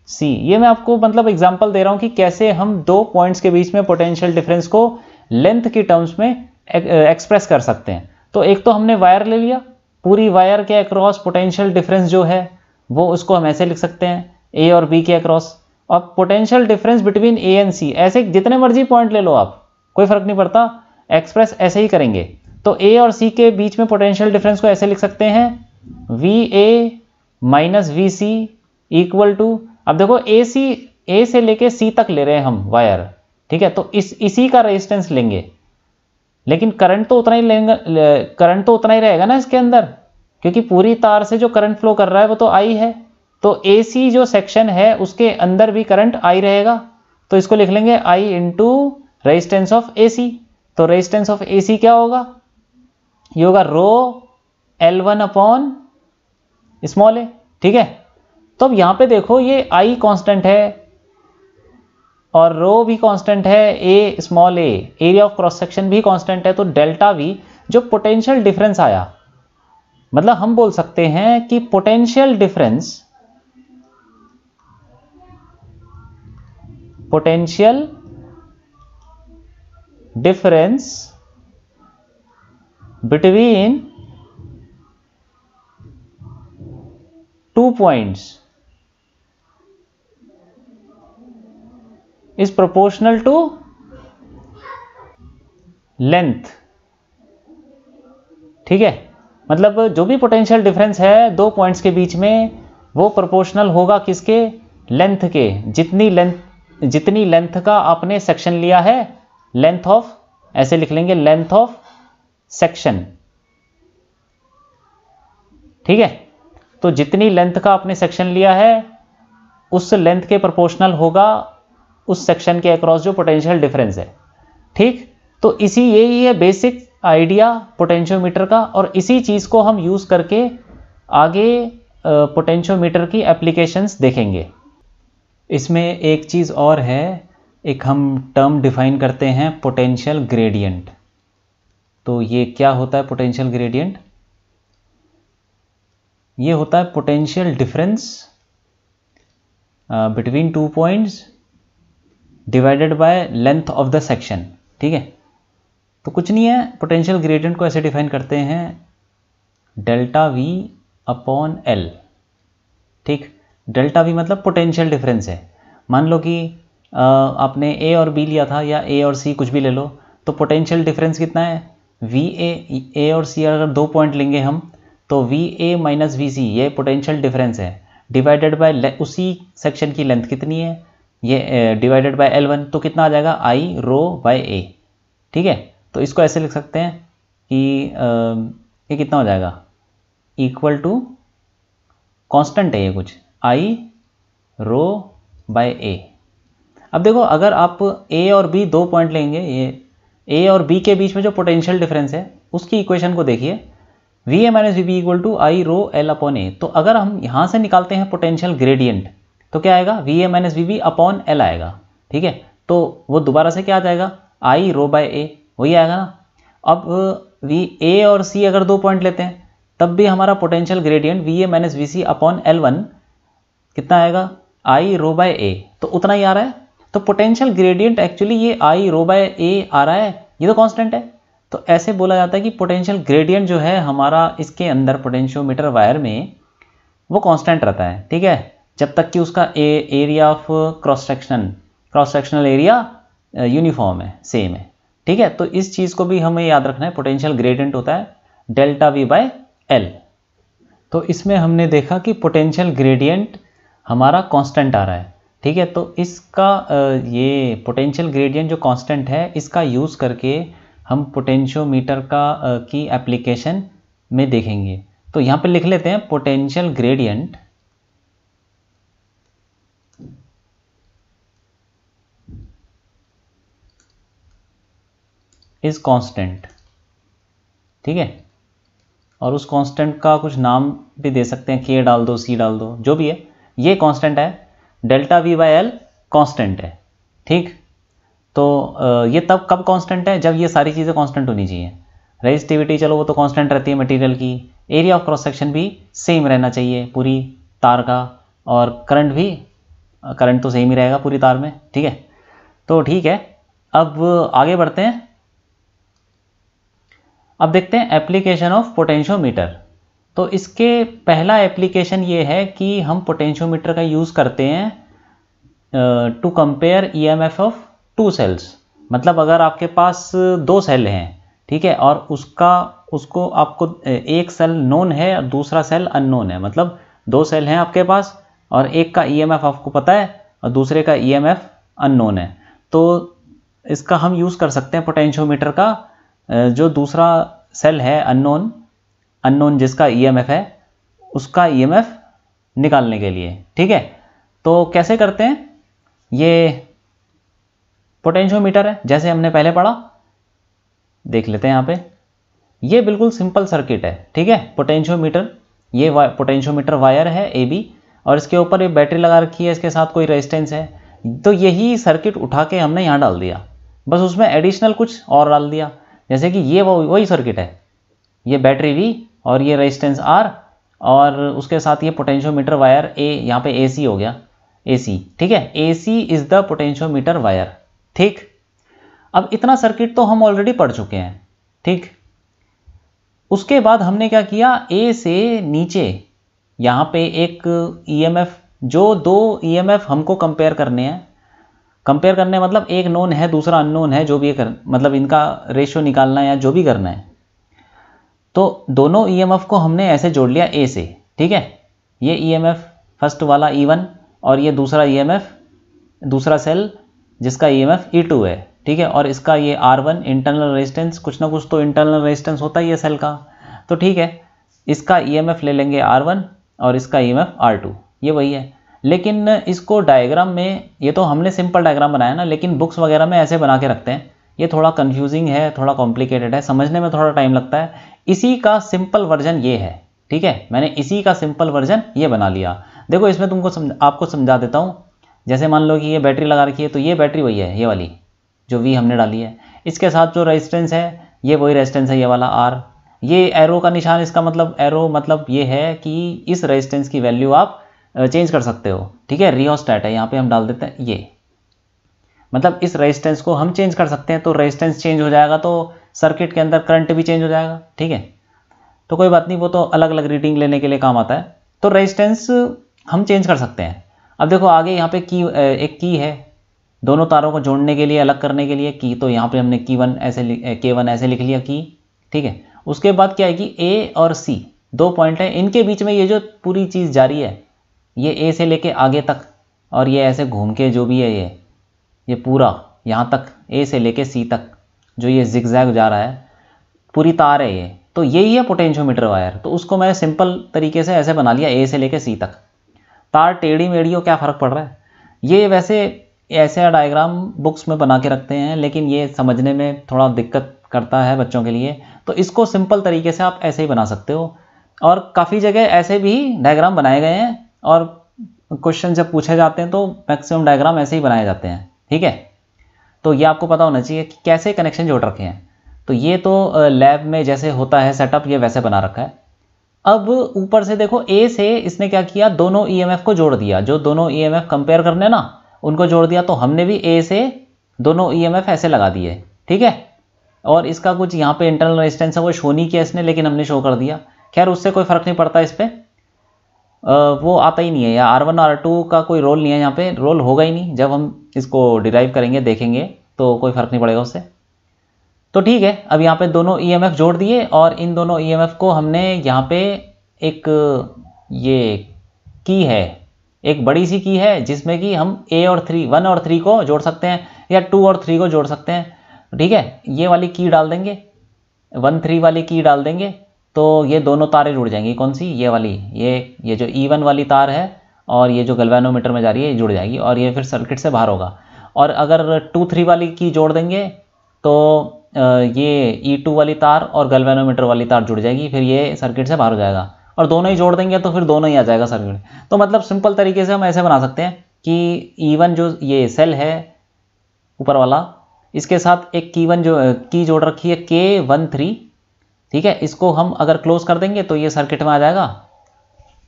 C, ये मैं आपको मतलब एग्जांपल दे रहा हूं कि कैसे हम 2 पॉइंट्स के बीच में पोटेंशियल डिफरेंस को लेंथ की टर्म्स में एक्सप्रेस कर सकते हैं। तो एक तो हमने वायर ले लिया, पूरी वायर के अक्रॉस पोटेंशियल डिफरेंस जो है वो उसको हम ऐसे लिख सकते हैं A और B के अक्रॉस, और potential difference between A and C, ऐसे जितने मर्जी पॉइंट ले लो आप, कोई फर्क नहीं पड़ता, एक्सप्रेस ऐसे ही करेंगे। तो A और C के बीच में पोटेंशियल डिफरेंस को ऐसे लिख सकते हैं VA minus VC equal to, अब देखो A से लेके C तक ले रहे हैं हम वायर, ठीक है, तो इसी का रेजिस्टेंस लेंगे, लेकिन करंट तो उतना ही लेंगे, करंट तो उतना ही रहेगा ना इसके अंदर, क्योंकि पूरी तार से जो करंट फ्लो कर रहा है वो तो I है, तो AC जो सेक्शन है उसके अंदर भी करंट I रहेगा, तो इसको लिख लेंगे I into resistance of AC। तो रेजिस्टेंस ऑफ AC क्या होगा, ये होगा रो L1 अपॉन स्मॉल a, ठीक है। तो अब यहां पे देखो ये I कांस्टेंट है और रो भी कांस्टेंट है, A small a, area of cross section भी कांस्टेंट है, तो डेल्टा V जो पोटेंशियल डिफरेंस आया, मतलब हम बोल सकते हैं कि potential difference between 2 points is proportional to length ठीक है, मतलब जो भी पोटेंशियल डिफरेंस है दो पॉइंट्स के बीच में वो प्रोपोर्शनल होगा किसके, लेंथ के। जितनी लेंथ का आपने सेक्शन लिया है, लेंथ ऑफ, ऐसे लिख लेंगे लेंथ ऑफ सेक्शन, ठीक है। तो जितनी लेंथ का आपने सेक्शन लिया है उस लेंथ के प्रोपोर्शनल होगा उस सेक्शन के अक्रॉस जो पोटेंशियल डिफरेंस है, ठीक। तो यही है बेसिक आइडिया पोटेंशियोमीटर का, और इसी चीज़ को हम यूज़ करके आगे पोटेंशियोमीटर की एप्लीकेशंस देखेंगे। इसमें एक चीज़ और है, एक हम टर्म डिफाइन करते हैं पोटेंशियल ग्रेडियंट। तो ये क्या होता है पोटेंशियल ग्रेडियंट? ये होता है potential difference between two points divided by length of the section, ठीक है। तो कुछ नहीं है, पोटेंशियल ग्रेडियंट को ऐसे डिफाइन करते हैं डेल्टा वी अपॉन एल, ठीक। डेल्टा वी मतलब पोटेंशियल डिफरेंस है। मान लो कि आपने ए और बी लिया था, या ए और सी कुछ भी ले लो, तो पोटेंशियल डिफरेंस कितना है, वी ए और सी अगर दो पॉइंट लेंगे हम, तो वी ए माइनस वी सी ये पोटेंशियल डिफरेंस है, डिवाइडेड बाय उसी सेक्शन की लेंथ कितनी है, ये डिवाइडेड बाय L1, तो कितना आ जाएगा, आई रो बाय ए, ठीक है। तो इसको ऐसे लिख सकते हैं कि ये कितना हो जाएगा, इक्वल टू कांस्टेंट है ये कुछ, आई रो बाय ए। अब देखो अगर आप ए और बी दो पॉइंट लेंगे, ये ए और बी के बीच में जो पोटेंशियल डिफरेंस है उसकी इक्वेशन को देखिए, V A minus V B equal to I rho L upon A. तो अगर हम यहाँ से निकालते हैं पोटेंशियल ग्रेडियंट तो क्या आएगा, V A minus V B upon L आएगा, ठीक है। तो वो दोबारा से क्या आ जाएगा, आई रो बाय ए, वही आएगा ना। अब वी ए और सी अगर दो पॉइंट लेते हैं तब भी हमारा potential gradient V A minus V C upon L1 कितना आएगा, आई रो बाय ए, तो उतना ही आ रहा है। तो पोटेंशियल ग्रेडियंट एक्चुअली ये आई रो बाय ए आ रहा है, ये तो कांस्टेंट है। तो ऐसे बोला जाता है कि पोटेंशियल ग्रेडियंट जो है हमारा इसके अंदर पोटेंशियोमीटर वायर में वो कांस्टेंट रहता है, ठीक है, जब तक कि उसका area of cross sectional area uniform है, सेम है, ठीक है। तो इस चीज़ को भी हमें याद रखना है, पोटेंशियल ग्रेडियंट होता है डेल्टा वी बाय एल। तो इसमें हमने देखा कि पोटेंशियल ग्रेडियंट हमारा कांस्टेंट आ रहा है, ठीक है। तो इसका ये पोटेंशियल ग्रेडियंट जो कांस्टेंट है इसका यूज़ करके हम पोटेंशियोमीटर की एप्लीकेशन में देखेंगे। तो यहाँ पे लिख लेते हैं पोटेंशियल ग्रेडियंट इज कांस्टेंट, ठीक है। और उस कांस्टेंट का कुछ नाम भी दे सकते हैं, के डाल दो, सी डाल दो, जो भी है, ये कांस्टेंट है, delta we by L constant है, ठीक। तो ये तब कब कांस्टेंट है, जब ये सारी चीज़ें कांस्टेंट होनी चाहिए। रेजिस्टिविटी चलो वो तो कांस्टेंट रहती है मटेरियल की, एरिया ऑफ क्रॉस सेक्शन भी सेम रहना चाहिए पूरी तार का, और करंट तो सेम ही रहेगा पूरी तार में, ठीक है। तो ठीक है, अब आगे बढ़ते हैं। अब देखते हैं एप्लीकेशन ऑफ पोटेंशियोमीटर। तो इसके पहला एप्लीकेशन ये है कि हम पोटेंशियोमीटर का यूज़ करते हैं to compare EMF of two cells. मतलब अगर आपके पास दो सेल हैं, ठीक है, और उसको आपको एक सेल नोन है और दूसरा सेल अननोन है, मतलब दो सेल हैं आपके पास और एक का ईएमएफ आपको पता है और दूसरे का ईएमएफ अननोन है, तो इसका हम यूज़ कर सकते हैं पोटेंशियोमीटर का जो दूसरा सेल है अननोन जिसका ईएमएफ है उसका ईएमएफ निकालने के लिए, ठीक है। तो कैसे करते हैं, ये पोटेंशियोमीटर है जैसे हमने पहले पढ़ा, देख लेते हैं यहाँ पे। ये बिल्कुल सिंपल सर्किट है, ठीक है। पोटेंशियोमीटर, ये पोटेंशियोमीटर वायर है AB और इसके ऊपर एक बैटरी लगा रखी है, इसके साथ कोई रेजिस्टेंस है। तो यही सर्किट उठा के हमने यहाँ डाल दिया, बस उसमें एडिशनल कुछ और डाल दिया, जैसे कि ये वही सर्किट है, ये बैटरी V और ये रेजिस्टेंस R और उसके साथ ये पोटेंशियोमीटर वायर A, यहाँ पे AC हो गया, AC, ठीक है। AC is the potentiometer wire, ठीक। अब इतना सर्किट तो हम ऑलरेडी पढ़ चुके हैं, ठीक। उसके बाद हमने क्या किया, A से नीचे यहाँ पे एक EMF, जो दो EMF हमको कंपेयर करने मतलब एक नोन है दूसरा अननोन है, जो भी मतलब इनका रेशियो निकालना है या जो भी करना है। तो दोनों ईएमएफ को हमने ऐसे जोड़ लिया ए से, ठीक है। ये ईएमएफ फर्स्ट वाला E1 और ये दूसरा ईएमएफ, दूसरा सेल जिसका ईएमएफ E2 है, ठीक है। और इसका ये R1 इंटरनल रेजिस्टेंस, कुछ ना कुछ तो इंटरनल रेजिस्टेंस होता ही है सेल का, तो ठीक है। इसका ईएमएफ ले लेंगे R1 और इसका ईएमएफ R2, ये वही है। लेकिन इसको डायग्राम में, ये तो हमने सिंपल डायग्राम बनाया ना, लेकिन बुक्स वगैरह में ऐसे बना के रखते हैं। ये थोड़ा कंफ्यूजिंग है, थोड़ा कॉम्प्लिकेटेड है, समझने में थोड़ा टाइम लगता है। इसी का सिंपल वर्जन ये है, ठीक है। मैंने इसी का सिंपल वर्जन ये बना लिया। देखो इसमें तुमको आपको समझा देता हूँ। जैसे मान लो कि ये बैटरी लगा रखी है, तो ये बैटरी वही है, ये वाली जो V हमने डाली है। इसके साथ जो रेजिस्टेंस है ये वही रेजिस्टेंस है, ये वाला R। ये एरो का निशान, इसका मतलब एरो मतलब ये है कि इस रेजिस्टेंस की वैल्यू आप चेंज कर सकते हो, ठीक है। रियोस्टैट है, यहाँ पे हम डाल देते हैं ये, मतलब इस रेजिस्टेंस को हम चेंज कर सकते हैं। तो रेजिस्टेंस चेंज हो जाएगा तो सर्किट के अंदर करंट भी चेंज हो जाएगा, ठीक है। तो कोई बात नहीं, वो तो अलग अलग रीडिंग लेने के लिए काम आता है। तो रेजिस्टेंस हम चेंज कर सकते हैं। अब देखो आगे यहाँ पे एक की है, दोनों तारों को जोड़ने के लिए, अलग करने के लिए की। तो यहाँ पे हमने K1 ऐसे लिख लिया की, ठीक है। उसके बाद क्या है कि A और C दो पॉइंट है, इनके बीच में ये जो पूरी चीज़ जारी है, ये A से लेके आगे तक, और ये ऐसे घूम के जो भी है ये पूरा यहाँ तक A से लेके C तक जो ये जिगजैग जा रहा है, पूरी तार है ये। तो यही है पोटेंशियोमीटर वायर। तो उसको मैं सिंपल तरीके से ऐसे बना लिया, A से लेके C तक। तार टेढ़ी मेढ़ी हो, क्या फ़र्क पड़ रहा है। ये वैसे ऐसे डायग्राम बुक्स में बना के रखते हैं, लेकिन ये समझने में थोड़ा दिक्कत करता है बच्चों के लिए। तो इसको सिंपल तरीके से आप ऐसे ही बना सकते हो। और काफ़ी जगह ऐसे भी डायग्राम बनाए गए हैं, और क्वेश्चन जब पूछे जाते हैं तो मैक्सिमम डायग्राम ऐसे ही बनाए जाते हैं, ठीक है। तो ये आपको पता होना चाहिए कि कैसे कनेक्शन जोड़ रखे हैं। तो ये तो लैब में जैसे होता है सेटअप, ये वैसे बना रखा है। अब ऊपर से देखो A से इसने क्या किया, दोनों EMF को जोड़ दिया। जो दोनों EMF कंपेयर करने ना, उनको जोड़ दिया। तो हमने भी A से दोनों EMF ऐसे लगा दिए, ठीक है। और इसका कुछ यहाँ पे इंटरनल रेजिस्टेंस है, वो शो नहीं किया इसने, लेकिन हमने शो कर दिया। खैर उससे कोई फ़र्क नहीं पड़ता, इस पर वो आता ही नहीं है, या R1 R2 का कोई रोल नहीं है यहाँ पे, रोल होगा ही नहीं। जब हम इसको डिराइव करेंगे, देखेंगे, तो कोई फ़र्क नहीं पड़ेगा उससे। तो ठीक है, अब यहाँ पे दोनों EMF जोड़ दिए, और इन दोनों EMF को हमने यहाँ पे एक ये की है, एक बड़ी सी की है, जिसमें कि हम 1 और 3 को जोड़ सकते हैं, या 2 और 3 को जोड़ सकते हैं, ठीक है। ये वाली की डाल देंगे, 1 3 वाली की डाल देंगे, तो ये दोनों तारें जुड़ जाएंगी। कौन सी, ये वाली, ये जो E1 वाली तार है, और ये जो गैल्वेनोमीटर में जा रही है, ये जुड़ जाएगी, और ये फिर सर्किट से बाहर होगा। और अगर 2 3 वाली की जोड़ देंगे, तो ये E2 वाली तार और गैल्वेनोमीटर वाली तार जुड़ जाएगी, फिर ये सर्किट से बाहर हो जाएगा। और दोनों ही जोड़ देंगे तो फिर दोनों ही आ जाएगा सर्किट। तो मतलब सिंपल तरीके से हम ऐसे बना सकते हैं कि E1 जो ये सेल है ऊपर वाला, इसके साथ एक की जोड़ रखी है K13, ठीक है। इसको हम अगर क्लोज कर देंगे तो ये सर्किट में आ जाएगा,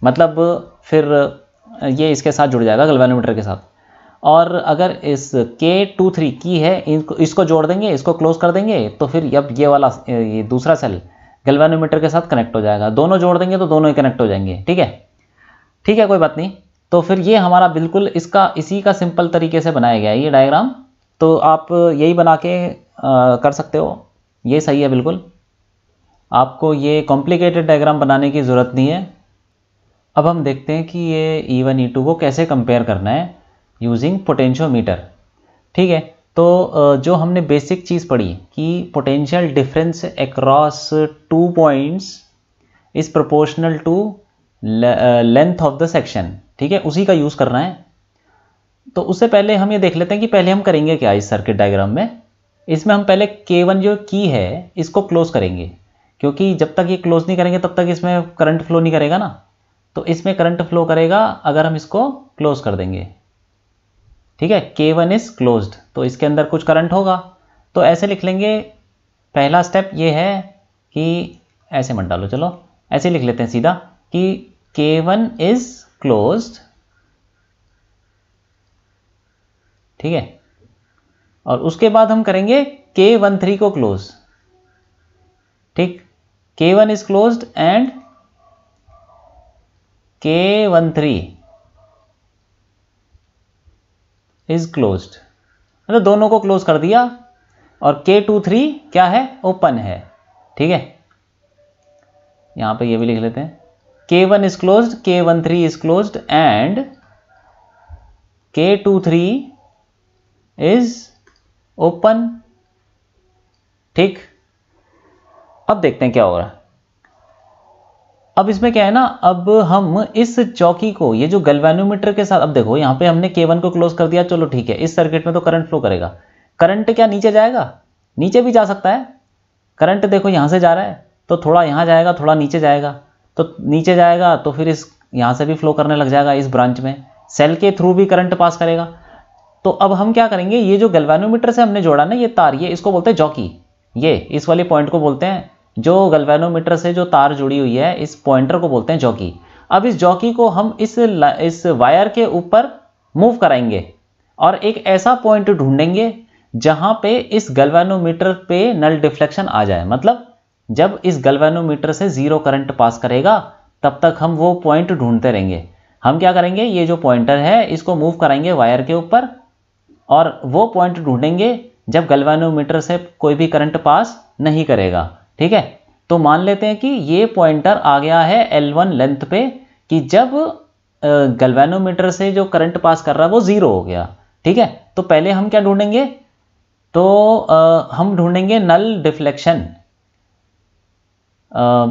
मतलब फिर ये इसके साथ जुड़ जाएगा गैल्वेनोमीटर के साथ। और अगर इस K23 की है, इसको जोड़ देंगे, इसको क्लोज कर देंगे, तो फिर अब ये वाला ये दूसरा सेल गैल्वेनोमीटर के साथ कनेक्ट हो जाएगा। दोनों जोड़ देंगे तो दोनों ही कनेक्ट हो जाएंगे, ठीक है। ठीक है, कोई बात नहीं। तो फिर ये हमारा बिल्कुल इसी का सिंपल तरीके से बनाया गया है ये डायग्राम। तो आप यही बना के कर सकते हो, ये सही है बिल्कुल। आपको ये कॉम्प्लिकेटेड डायग्राम बनाने की ज़रूरत नहीं है। अब हम देखते हैं कि ये E1 E2 को कैसे कंपेयर करना है यूजिंग पोटेंशियोमीटर, ठीक है। तो जो हमने बेसिक चीज़ पढ़ी कि potential difference across 2 points is proportional to length of the section, ठीक है, उसी का यूज़ करना है। तो उससे पहले हम ये देख लेते हैं कि पहले हम करेंगे क्या इस सर्किट डायग्राम में। इसमें हम पहले K1 जो की है इसको क्लोज करेंगे, क्योंकि जब तक ये क्लोज नहीं करेंगे तब तक इसमें करंट फ्लो नहीं करेगा ना। तो इसमें करंट फ्लो करेगा अगर हम इसको क्लोज कर देंगे, ठीक है। K1 इज क्लोज्ड, तो इसके अंदर कुछ करंट होगा। तो ऐसे लिख लेंगे, पहला स्टेप ये है कि ऐसे मत डालो, चलो ऐसे लिख लेते हैं सीधा कि K1 इज क्लोज्ड, ठीक है। और उसके बाद हम करेंगे K13 को क्लोज, ठीक। K1 is closed end K13 is closed, मतलब दोनों को क्लोज कर दिया। और K23 क्या है, ओपन है, ठीक है। यहाँ पे ये भी लिख लेते हैं, K1 is closed, K13 is closed end K23 is open. ठीक, अब देखते हैं क्या हो रहा है। अब इसमें क्या है ना, अब हम इस चौकी को, ये जो गैल्वेनोमीटर के साथ, अब देखो यहाँ पे हमने K1 को क्लोज कर दिया, चलो ठीक है, इस सर्किट में तो करंट फ्लो करेगा। करंट क्या नीचे जाएगा? नीचे भी जा सकता है करंट, देखो यहाँ से जा रहा है तो थोड़ा यहाँ जाएगा, थोड़ा नीचे जाएगा, तो नीचे जाएगा तो फिर इस यहाँ से भी फ्लो करने लग जाएगा, इस ब्रांच में सेल के थ्रू भी करंट पास करेगा। तो अब हम क्या करेंगे, ये जो गैल्वेनोमीटर से हमने जोड़ा ना ये तार, ये इसको बोलते हैं जॉकी, ये इस वाले पॉइंट को बोलते हैं, जो गैल्वेनोमीटर से जो तार जुड़ी हुई है इस पॉइंटर को बोलते हैं जॉकी। अब इस जॉकी को हम इस वायर के ऊपर मूव कराएंगे और एक ऐसा पॉइंट ढूंढेंगे जहां पे इस गैल्वेनोमीटर पे नल डिफ्लेक्शन आ जाए। मतलब जब इस गैल्वेनोमीटर से जीरो करंट पास करेगा तब तक हम वो पॉइंट ढूंढते रहेंगे। हम क्या करेंगे, ये जो पॉइंटर है इसको मूव कराएंगे वायर के ऊपर और वो पॉइंट ढूंढेंगे जब गैल्वेनोमीटर से कोई भी करंट पास नहीं करेगा। ठीक है, तो मान लेते हैं कि ये पॉइंटर आ गया है L1 लेंथ पे, कि जब गैल्वेनोमीटर से जो करंट पास कर रहा है वो जीरो हो गया। ठीक है, तो पहले हम क्या ढूंढेंगे, तो हम ढूंढेंगे नल डिफ्लेक्शन।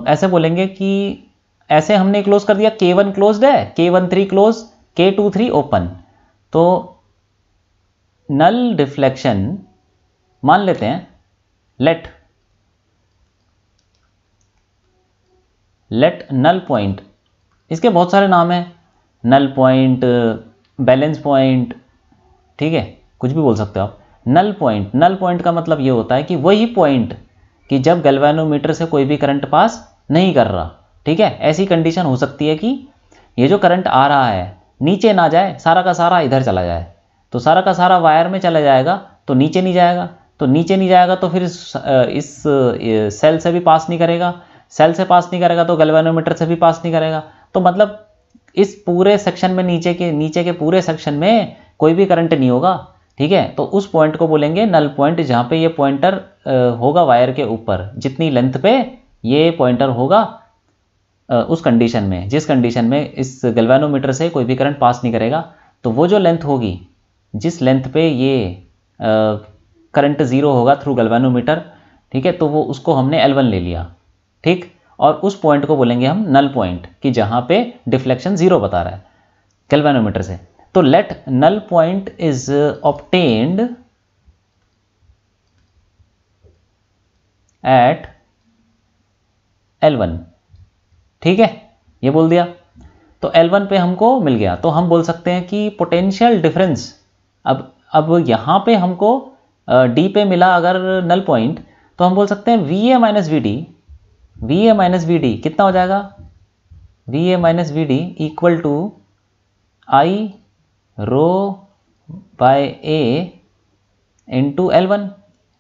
ऐसे बोलेंगे कि ऐसे हमने क्लोज कर दिया, K1 क्लोज्ड है, K13 क्लोज, K23 ओपन, तो नल डिफ्लेक्शन मान लेते हैं लेट नल पॉइंट, इसके बहुत सारे नाम हैं, नल पॉइंट, बैलेंस पॉइंट, ठीक है, कुछ भी बोल सकते हो आप। नल पॉइंट का मतलब ये होता है कि वही पॉइंट कि जब गैल्वेनोमीटर से कोई भी करंट पास नहीं कर रहा। ठीक है, ऐसी कंडीशन हो सकती है कि ये जो करंट आ रहा है नीचे ना जाए, सारा का सारा इधर चला जाए, तो सारा का सारा वायर में चला जाएगा, तो नीचे नहीं जाएगा, तो नीचे नहीं जाएगा तो फिर इस सेल से भी पास नहीं करेगा, सेल से पास नहीं करेगा तो गैल्वेनोमीटर से भी पास नहीं करेगा। तो मतलब इस पूरे सेक्शन में, नीचे के पूरे सेक्शन में कोई भी करंट नहीं होगा। ठीक है, तो उस पॉइंट को बोलेंगे नल पॉइंट, जहाँ पे ये पॉइंटर होगा वायर के ऊपर, जितनी लेंथ पे ये पॉइंटर होगा उस कंडीशन में, जिस कंडीशन में इस गैल्वेनोमीटर से कोई भी करंट पास नहीं करेगा, तो वो जो लेंथ होगी जिस लेंथ पे ये करंट जीरो होगा थ्रू गैल्वेनोमीटर, ठीक है, तो वो उसको हमने L1 ले लिया। ठीक, और उस पॉइंट को बोलेंगे हम नल पॉइंट, कि जहां पे डिफ्लेक्शन जीरो बता रहा है गैल्वेनोमीटर से। तो let null point is obtained at L1। ठीक है, ये बोल दिया, तो L1 पे हमको मिल गया। तो हम बोल सकते हैं कि पोटेंशियल डिफरेंस, अब यहां पे हमको D पे मिला अगर नल पॉइंट, तो हम बोल सकते हैं VA माइनस VD कितना हो जाएगा, VA minus VD equal to I rho by A into L1।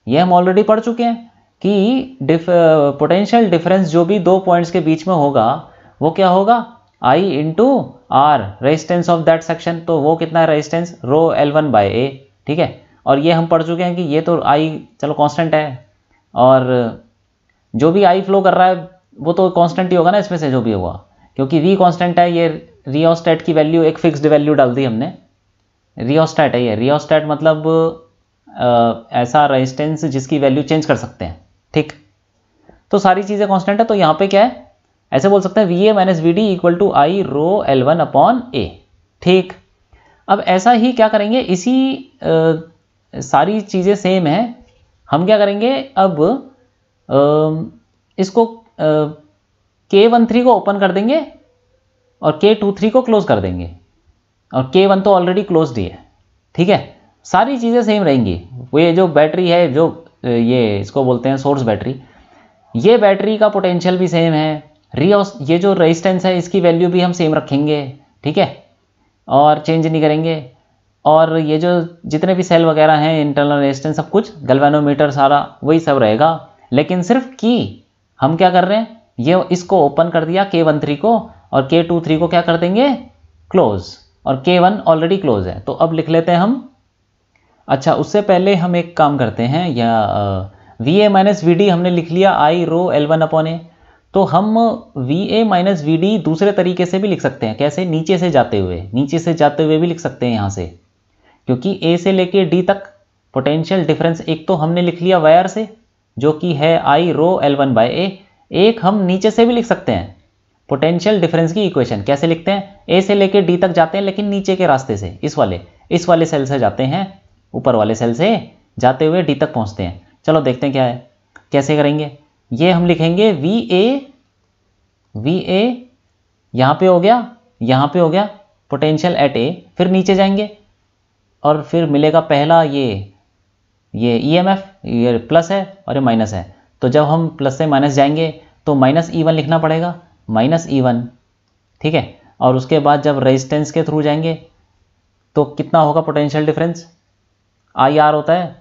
ये हम ऑलरेडी पढ़ चुके हैं कि पोटेंशियल डिफरेंस जो भी दो पॉइंट्स के बीच में होगा वो क्या होगा, I into R, resistance of that section. तो वो कितना है resistance, row L1 bye A। ठीक है, और ये हम पढ़ चुके हैं कि ये तो I चलो कांस्टेंट है, और जो भी I फ्लो कर रहा है वो तो कांस्टेंट ही होगा ना इसमें से जो भी होगा, क्योंकि V कांस्टेंट है। ये रियोस्टेट की वैल्यू, एक फिक्स्ड वैल्यू डाल दी हमने, रियोस्टेट है ये। रियोस्टेट मतलब ऐसा रेजिस्टेंस जिसकी वैल्यू चेंज कर सकते हैं। ठीक, तो सारी चीज़ें कांस्टेंट है, तो यहाँ पे क्या है, ऐसे बोल सकते हैं VA minus VD equal to I rho L1 upon A। ठीक, अब ऐसा ही क्या करेंगे, इसी सारी चीज़ें सेम है, हम क्या करेंगे अब इसको K13 को ओपन कर देंगे और K23 को क्लोज कर देंगे, और K1 तो ऑलरेडी क्लोज्ड ही है। ठीक है, सारी चीज़ें सेम रहेंगी। वो ये जो बैटरी है, जो ये इसको बोलते हैं सोर्स बैटरी, ये बैटरी का पोटेंशियल भी सेम है, ये जो रेजिस्टेंस है इसकी वैल्यू भी हम सेम रखेंगे। ठीक है, और चेंज नहीं करेंगे, और ये जो जितने भी सेल वगैरह हैं, इंटरनल रेजिस्टेंस, सब कुछ गैल्वेनोमीटर सारा वही सब रहेगा। लेकिन सिर्फ की हम क्या कर रहे हैं, ये इसको ओपन कर दिया K13 को, और K23 को क्या कर देंगे, क्लोज, और K1 ऑलरेडी क्लोज है। तो अब लिख लेते हैं हम, अच्छा उससे पहले हम एक काम करते हैं, या VA माइनस VD हमने लिख लिया I rho L1 upon A। तो हम VA माइनस VD दूसरे तरीके से भी लिख सकते हैं। कैसे? नीचे से जाते हुए भी लिख सकते हैं यहाँ से, क्योंकि A से लेके D तक पोटेंशियल डिफरेंस एक तो हमने लिख लिया वायर से जो कि है I रो L1/A, एक हम नीचे से भी लिख सकते हैं पोटेंशियल डिफरेंस की इक्वेशन। कैसे लिखते हैं? A से लेके D तक जाते हैं लेकिन नीचे के रास्ते से, इस वाले सेल से जाते हैं, ऊपर वाले सेल से जाते हुए D तक पहुँचते हैं। चलो देखते हैं क्या है, कैसे करेंगे। ये हम लिखेंगे VA यहाँ पे हो गया पोटेंशियल एट A, फिर नीचे जाएंगे और फिर मिलेगा पहला ये EMF, ये प्लस है और ये माइनस है। तो जब हम प्लस से माइनस जाएंगे तो माइनस E1 लिखना पड़ेगा, माइनस E1, ठीक है। और उसके बाद जब रेजिस्टेंस के थ्रू जाएंगे तो कितना होगा पोटेंशियल डिफरेंस? IR होता है,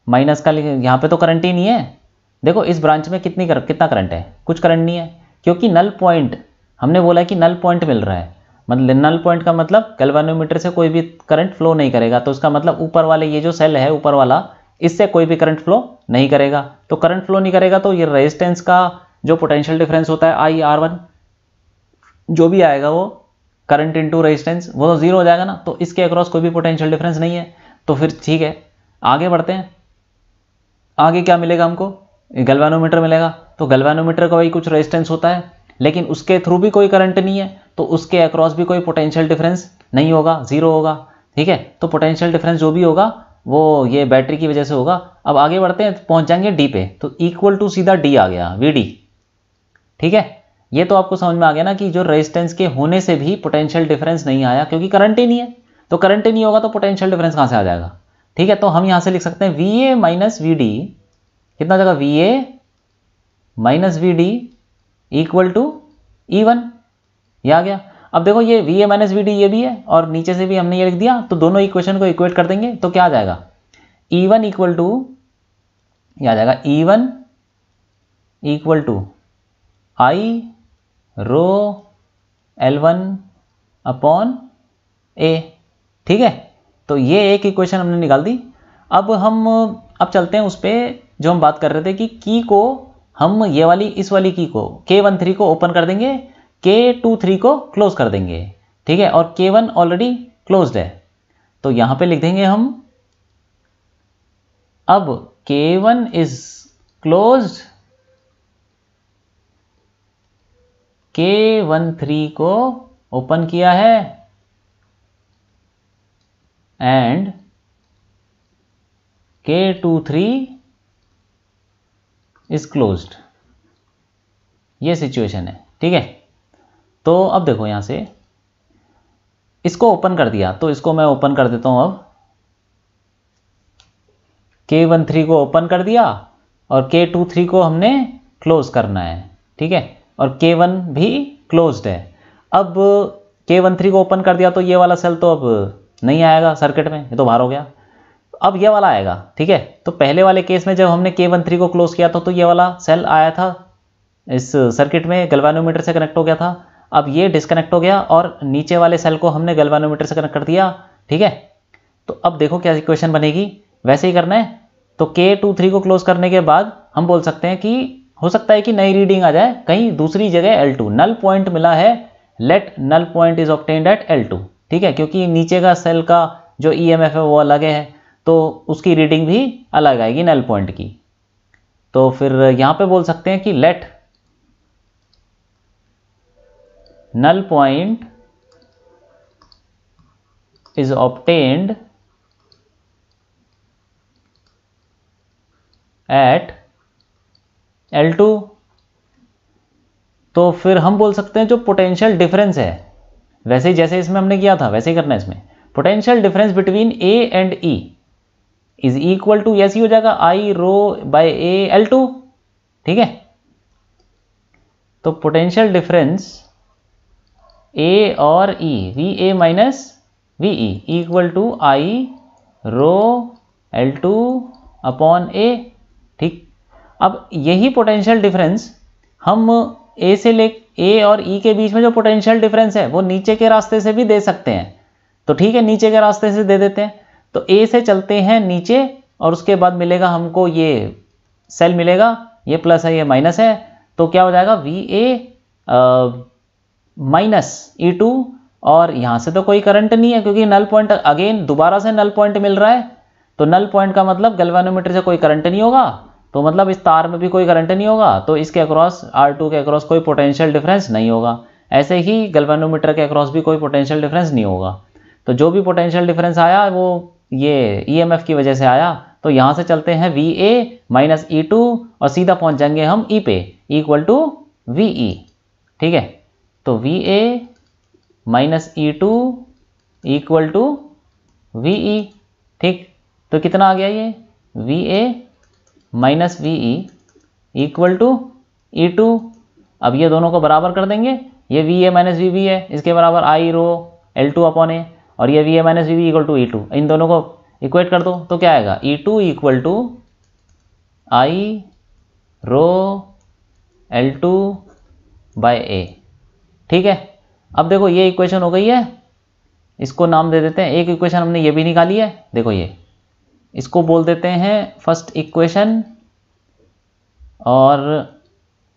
माइनस का यहाँ पे तो करंट ही नहीं है। देखो इस ब्रांच में कितना करंट है? कुछ करंट नहीं है, क्योंकि नल पॉइंट, हमने बोला है कि नल पॉइंट मिल रहा है। मतलब नल पॉइंट का मतलब गैल्वेनोमीटर से कोई भी करंट फ्लो नहीं करेगा, तो उसका मतलब ऊपर वाले ये जो सेल है ऊपर वाला, इससे कोई भी करंट फ्लो नहीं करेगा। तो करंट फ्लो नहीं करेगा तो ये रेजिस्टेंस का जो पोटेंशियल डिफरेंस होता है IR1, जो भी आएगा वो करंट इंटू रेजिस्टेंस, वो तो जीरो हो जाएगा ना। तो इसके अक्रॉस कोई भी पोटेंशियल डिफरेंस नहीं है। तो फिर ठीक है, आगे बढ़ते हैं। आगे क्या मिलेगा हमको? गैल्वेनोमीटर मिलेगा। तो गैल्वेनोमीटर का वही कुछ रेजिस्टेंस होता है, लेकिन उसके थ्रू भी कोई करंट नहीं है, तो उसके अक्रॉस भी कोई पोटेंशियल डिफरेंस नहीं होगा, जीरो होगा, ठीक है। तो पोटेंशियल डिफरेंस जो भी होगा वो ये बैटरी की वजह से होगा। अब आगे बढ़ते हैं, पहुंच जाएंगे D पे, तो इक्वल टू सीधा D आ गया, VD, ठीक है। ये तो आपको समझ में आ गया ना कि जो रेजिस्टेंस के होने से भी पोटेंशियल डिफरेंस नहीं आया, क्योंकि करंट ही नहीं है। तो करंट ही नहीं होगा तो पोटेंशियल डिफरेंस कहाँ से आ जाएगा, ठीक है। तो हम यहाँ से लिख सकते हैं VA माइनस VD, कितना जगह VA minus VD equal to E1, ये आ गया। अब देखो ये VA माइनस VD ये भी है और नीचे से भी हमने ये लिख दिया, तो दोनों इक्वेशन को इक्वेट कर देंगे तो क्या आ जाएगा? E1 इक्वल टू, ये आ जाएगा E1 equal to I row L1/A, ठीक है। तो ये एक इक्वेशन हमने निकाल दी। अब चलते हैं उस पर जो हम बात कर रहे थे कि की को हम ये वाली इस वाली की को K13 को ओपन कर देंगे, K23 को क्लोज कर देंगे, ठीक है। और K1 ऑलरेडी क्लोज्ड है, तो यहां पे लिख देंगे हम, अब K1 इज क्लोज्ड, K13 को ओपन किया है एंड K23 इज क्लोज्ड, ये सिचुएशन है, ठीक है। तो अब देखो यहां से इसको ओपन कर दिया, तो इसको मैं ओपन कर देता हूं। अब K13 को ओपन कर दिया और K23 को हमने क्लोज करना है, ठीक है। और K1 भी क्लोज्ड है। अब K13 को ओपन कर दिया तो ये वाला सेल तो अब नहीं आएगा सर्किट में, ये तो बाहर हो गया। अब ये वाला आएगा, ठीक है। तो पहले वाले केस में जब हमने K13 को क्लोज किया था तो ये वाला सेल आया था इस सर्किट में, गैल्वेनोमीटर से कनेक्ट हो गया था। अब ये डिस्कनेक्ट हो गया और नीचे वाले सेल को हमने गैल्वेनोमीटर से कनेक्ट कर दिया, ठीक है। तो अब देखो क्या इक्वेशन बनेगी, वैसे ही करना है। तो K23 को क्लोज करने के बाद हम बोल सकते हैं कि हो सकता है कि नई रीडिंग आ जाए कहीं दूसरी जगह L2, नल पॉइंट मिला है, let null point is obtained at L2, ठीक है। क्योंकि नीचे का सेल का जो EMF है वो अलग है, तो उसकी रीडिंग भी अलग आएगी नल पॉइंट की। तो फिर यहां पे बोल सकते हैं कि let null point is obtained at L2। तो फिर हम बोल सकते हैं जो पोटेंशियल डिफरेंस है, वैसे ही जैसे इसमें हमने किया था वैसे ही करना है इसमें, potential difference between A and E is equal to, ऐसी हो जाएगा I rho by A L2, ठीक है। तो पोटेंशियल डिफरेंस A और E, VA minus VE equal to I rho L2/A, ठीक। अब यही पोटेंशियल डिफरेंस हम A और E के बीच में जो पोटेंशियल डिफरेंस है वो नीचे के रास्ते से भी दे सकते हैं। तो ठीक है, नीचे के रास्ते से दे देते हैं। तो A से चलते हैं नीचे और उसके बाद मिलेगा हमको ये सेल मिलेगा, ये प्लस है ये माइनस है। तो क्या हो जाएगा VA माइनस E2, और यहाँ से तो कोई करंट नहीं है क्योंकि नल पॉइंट, अगेन दोबारा से नल पॉइंट मिल रहा है, तो नल पॉइंट का मतलब गैल्वेनोमीटर से कोई करंट नहीं होगा, तो मतलब इस तार में भी कोई करंट नहीं होगा, तो इसके अक्रॉस R2 के अक्रॉस कोई पोटेंशियल डिफरेंस नहीं होगा। ऐसे ही गैल्वेनोमीटर के अक्रॉस भी कोई पोटेंशियल डिफरेंस नहीं होगा। तो जो भी पोटेंशियल डिफरेंस आया वो ये EMF की वजह से आया। तो यहाँ से चलते हैं VA माइनस E2 और सीधा पहुँच जाएंगे हम E पे, इक्वल टू VE। ठीक है, तो VA minus E2 equal to VE। ठीक, तो कितना आ गया ये VA minus VE equal to E2। अब ये दोनों को बराबर कर देंगे, ये VA माइनस VB है, इसके बराबर I rho L2 upon A, और ये VA minus VB equal to E2, इन दोनों को इक्वेट कर दो तो क्या आएगा E2 equal to I rho L2 by A। ठीक है, अब देखो ये इक्वेशन हो गई है, इसको नाम दे देते हैं, एक इक्वेशन हमने ये भी निकाली है, देखो ये, इसको बोल देते हैं फर्स्ट इक्वेशन, और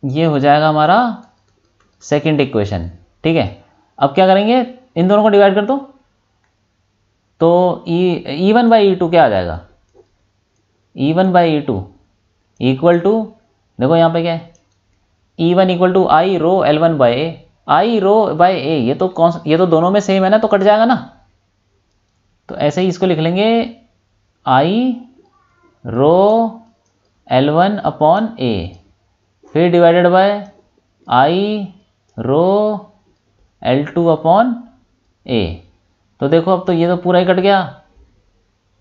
ये हो जाएगा हमारा सेकंड इक्वेशन। ठीक है, अब क्या करेंगे, इन दोनों को डिवाइड कर दो, तो E1 बाई E2 क्या आ जाएगा, E1 by E2 equal to, देखो यहाँ पे क्या है, E1 equal to I rho L1 by A, I rho by A, ये तो दोनों में सेम है ना, तो कट जाएगा ना, तो ऐसे ही इसको लिख लेंगे I rho L1 upon A, फिर divided by I rho L2 upon A। तो देखो अब तो ये तो पूरा ही कट गया,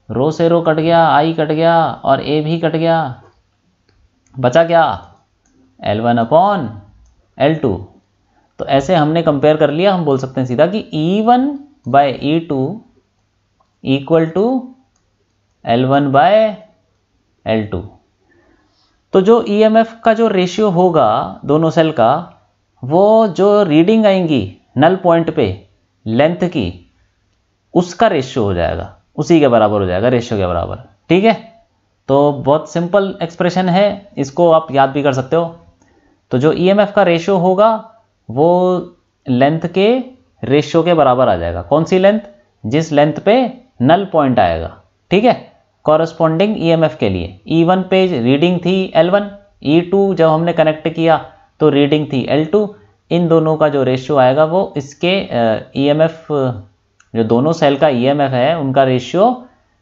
रो से रो कट गया, I कट गया और A भी कट गया, बचा क्या L1 अपॉन L2। तो ऐसे हमने कंपेयर कर लिया, हम बोल सकते हैं सीधा कि E1 bye E2 equal to L1 bye L2। तो जो EMF का जो रेशियो होगा दोनों सेल का, वो जो रीडिंग आएंगी नल पॉइंट पे लेंथ की, उसका रेशियो हो जाएगा, उसी के बराबर हो जाएगा, रेशियो के बराबर। ठीक है, तो बहुत सिंपल एक्सप्रेशन है, इसको आप याद भी कर सकते हो। तो जो EMF का रेशियो होगा वो लेंथ के रेशियो के बराबर आ जाएगा। कौन सी लेंथ, जिस लेंथ पे नल पॉइंट आएगा। ठीक है, कॉरस्पॉन्डिंग EMF के लिए E1 पे रीडिंग थी L1, E2 जब हमने कनेक्ट किया तो रीडिंग थी L2, इन दोनों का जो रेशियो आएगा वो इसके EMF, जो दोनों सेल का EMF है उनका रेशियो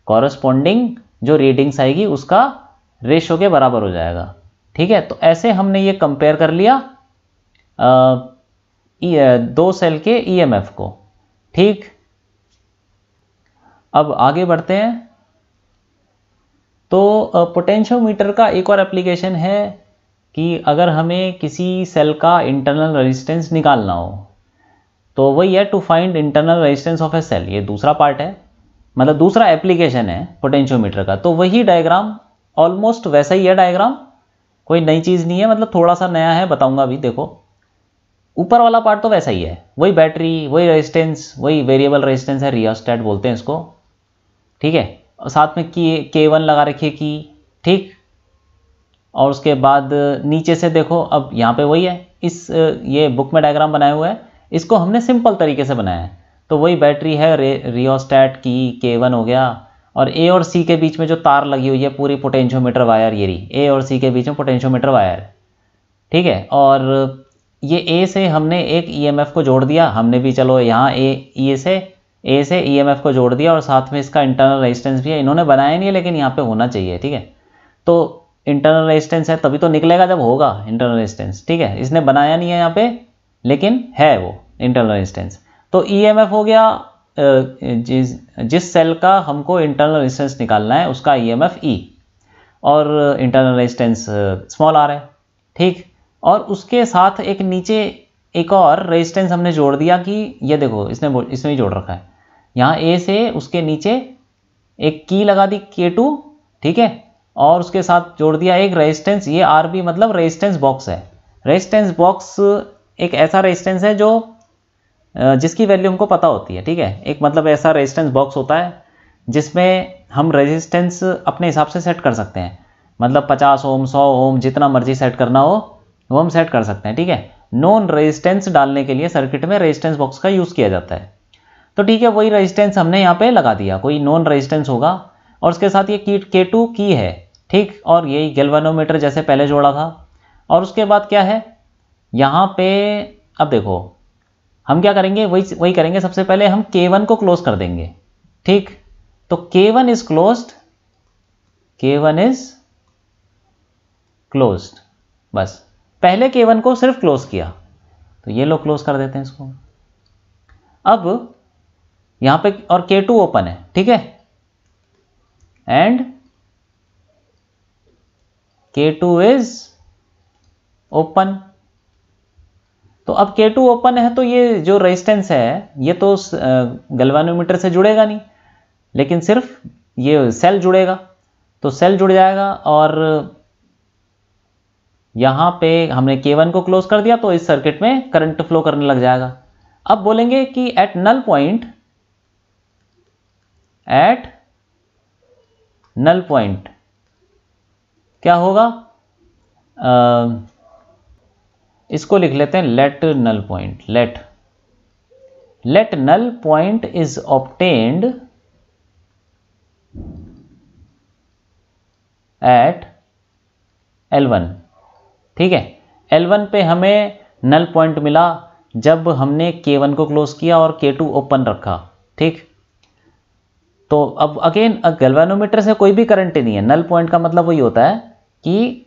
कॉरस्पॉन्डिंग जो रीडिंग्स आएगी उसका रेशियो के बराबर हो जाएगा। ठीक है, तो ऐसे हमने ये कंपेयर कर लिया दो सेल के EMF को। ठीक, अब आगे बढ़ते हैं। तो पोटेंशियोमीटर का एक और एप्लीकेशन है कि अगर हमें किसी सेल का इंटरनल रेजिस्टेंस निकालना हो, तो वही है to find internal resistance of a cell, ये दूसरा पार्ट है, मतलब दूसरा एप्लीकेशन है पोटेंशियोमीटर का। तो वही डायग्राम ऑलमोस्ट वैसा ही है डायग्राम, कोई नई चीज़ नहीं है, मतलब थोड़ा सा नया है, बताऊंगा अभी। देखो ऊपर वाला पार्ट तो वैसा ही है, वही बैटरी, वही रेजिस्टेंस, वही वेरिएबल रेजिस्टेंस है, रियोस्टेट बोलते हैं इसको। ठीक है, और साथ में K1 लगा रखिए की। ठीक, और उसके बाद नीचे से देखो, अब यहाँ पे वही है, इस ये बुक में डायग्राम बनाया हुआ है, इसको हमने सिंपल तरीके से बनाया है। तो वही बैटरी है, रियोस्टेट की K1 हो गया, और A और C के बीच में जो तार लगी हुई है पूरी पोटेंशियोमीटर वायर, ये रही A और C के बीच में पोटेंशियोमीटर वायर। ठीक है, और ये A से हमने एक EMF को जोड़ दिया, हमने भी चलो यहाँ A से EMF को जोड़ दिया, और साथ में इसका इंटरनल रेजिस्टेंस भी है, इन्होंने बनाया नहीं है लेकिन यहाँ पे होना चाहिए। ठीक है, तो इंटरनल रेजिस्टेंस है तभी तो निकलेगा जब होगा इंटरनल रेजिस्टेंस। ठीक है, इसने बनाया नहीं है यहाँ पे लेकिन है वो इंटरनल रेजिस्टेंस। तो EMF हो गया जिस सेल का हमको इंटरनल रेजिस्टेंस निकालना है उसका EMF E, और इंटरनल रेजिस्टेंस स्मॉल r है। ठीक, और उसके साथ एक नीचे एक और रेजिस्टेंस हमने जोड़ दिया कि ये देखो इसमें ही जोड़ रखा है, यहाँ A से उसके नीचे एक की लगा दी K2। ठीक है, और उसके साथ जोड़ दिया एक रेजिस्टेंस, ये RB मतलब रेजिस्टेंस बॉक्स है। रेजिस्टेंस बॉक्स एक ऐसा रेजिस्टेंस है जो जिसकी वैल्यू हमको पता होती है। ठीक है, एक मतलब ऐसा रेजिस्टेंस बॉक्स होता है जिसमें हम रेजिस्टेंस अपने हिसाब से सेट कर सकते हैं, मतलब 50 ओम 100 ओम जितना मर्जी सेट करना हो वो हम सेट कर सकते हैं। ठीक है, नॉन रेजिस्टेंस डालने के लिए सर्किट में रेजिस्टेंस बॉक्स का यूज़ किया जाता है। तो ठीक है, वही रेजिस्टेंस हमने यहाँ पे लगा दिया, कोई नॉन रेजिस्टेंस होगा और उसके साथ ये K2 की है। ठीक, और यही गैल्वेनोमीटर जैसे पहले जोड़ा था। और उसके बाद क्या है यहाँ पे, अब देखो हम क्या करेंगे, वही करेंगे। सबसे पहले हम K1 को क्लोज कर देंगे। ठीक, तो K1 is closed, K1 is closed, बस पहले K1 को सिर्फ क्लोज किया, तो ये लोग क्लोज कर देते हैं इसको। अब यहां पे और K2 ओपन है। ठीक है, एंड K2 इज ओपन। तो अब K2 ओपन है तो ये जो रेजिस्टेंस है ये तो गैल्वेनोमीटर से जुड़ेगा नहीं, लेकिन सिर्फ ये सेल जुड़ेगा। तो सेल जुड़ जाएगा और यहाँ पे हमने K1 को क्लोज कर दिया, तो इस सर्किट में करंट फ्लो करने लग जाएगा। अब बोलेंगे कि एट नल पॉइंट क्या होगा, इसको लिख लेते हैं let null point is obtained at L1। ठीक है, L1 पे हमें नल पॉइंट मिला जब हमने K1 को क्लोज किया और K2 ओपन रखा। ठीक, तो अब अगेन गैल्वेनोमीटर से कोई भी करंट नहीं है। नल पॉइंट का मतलब वही होता है कि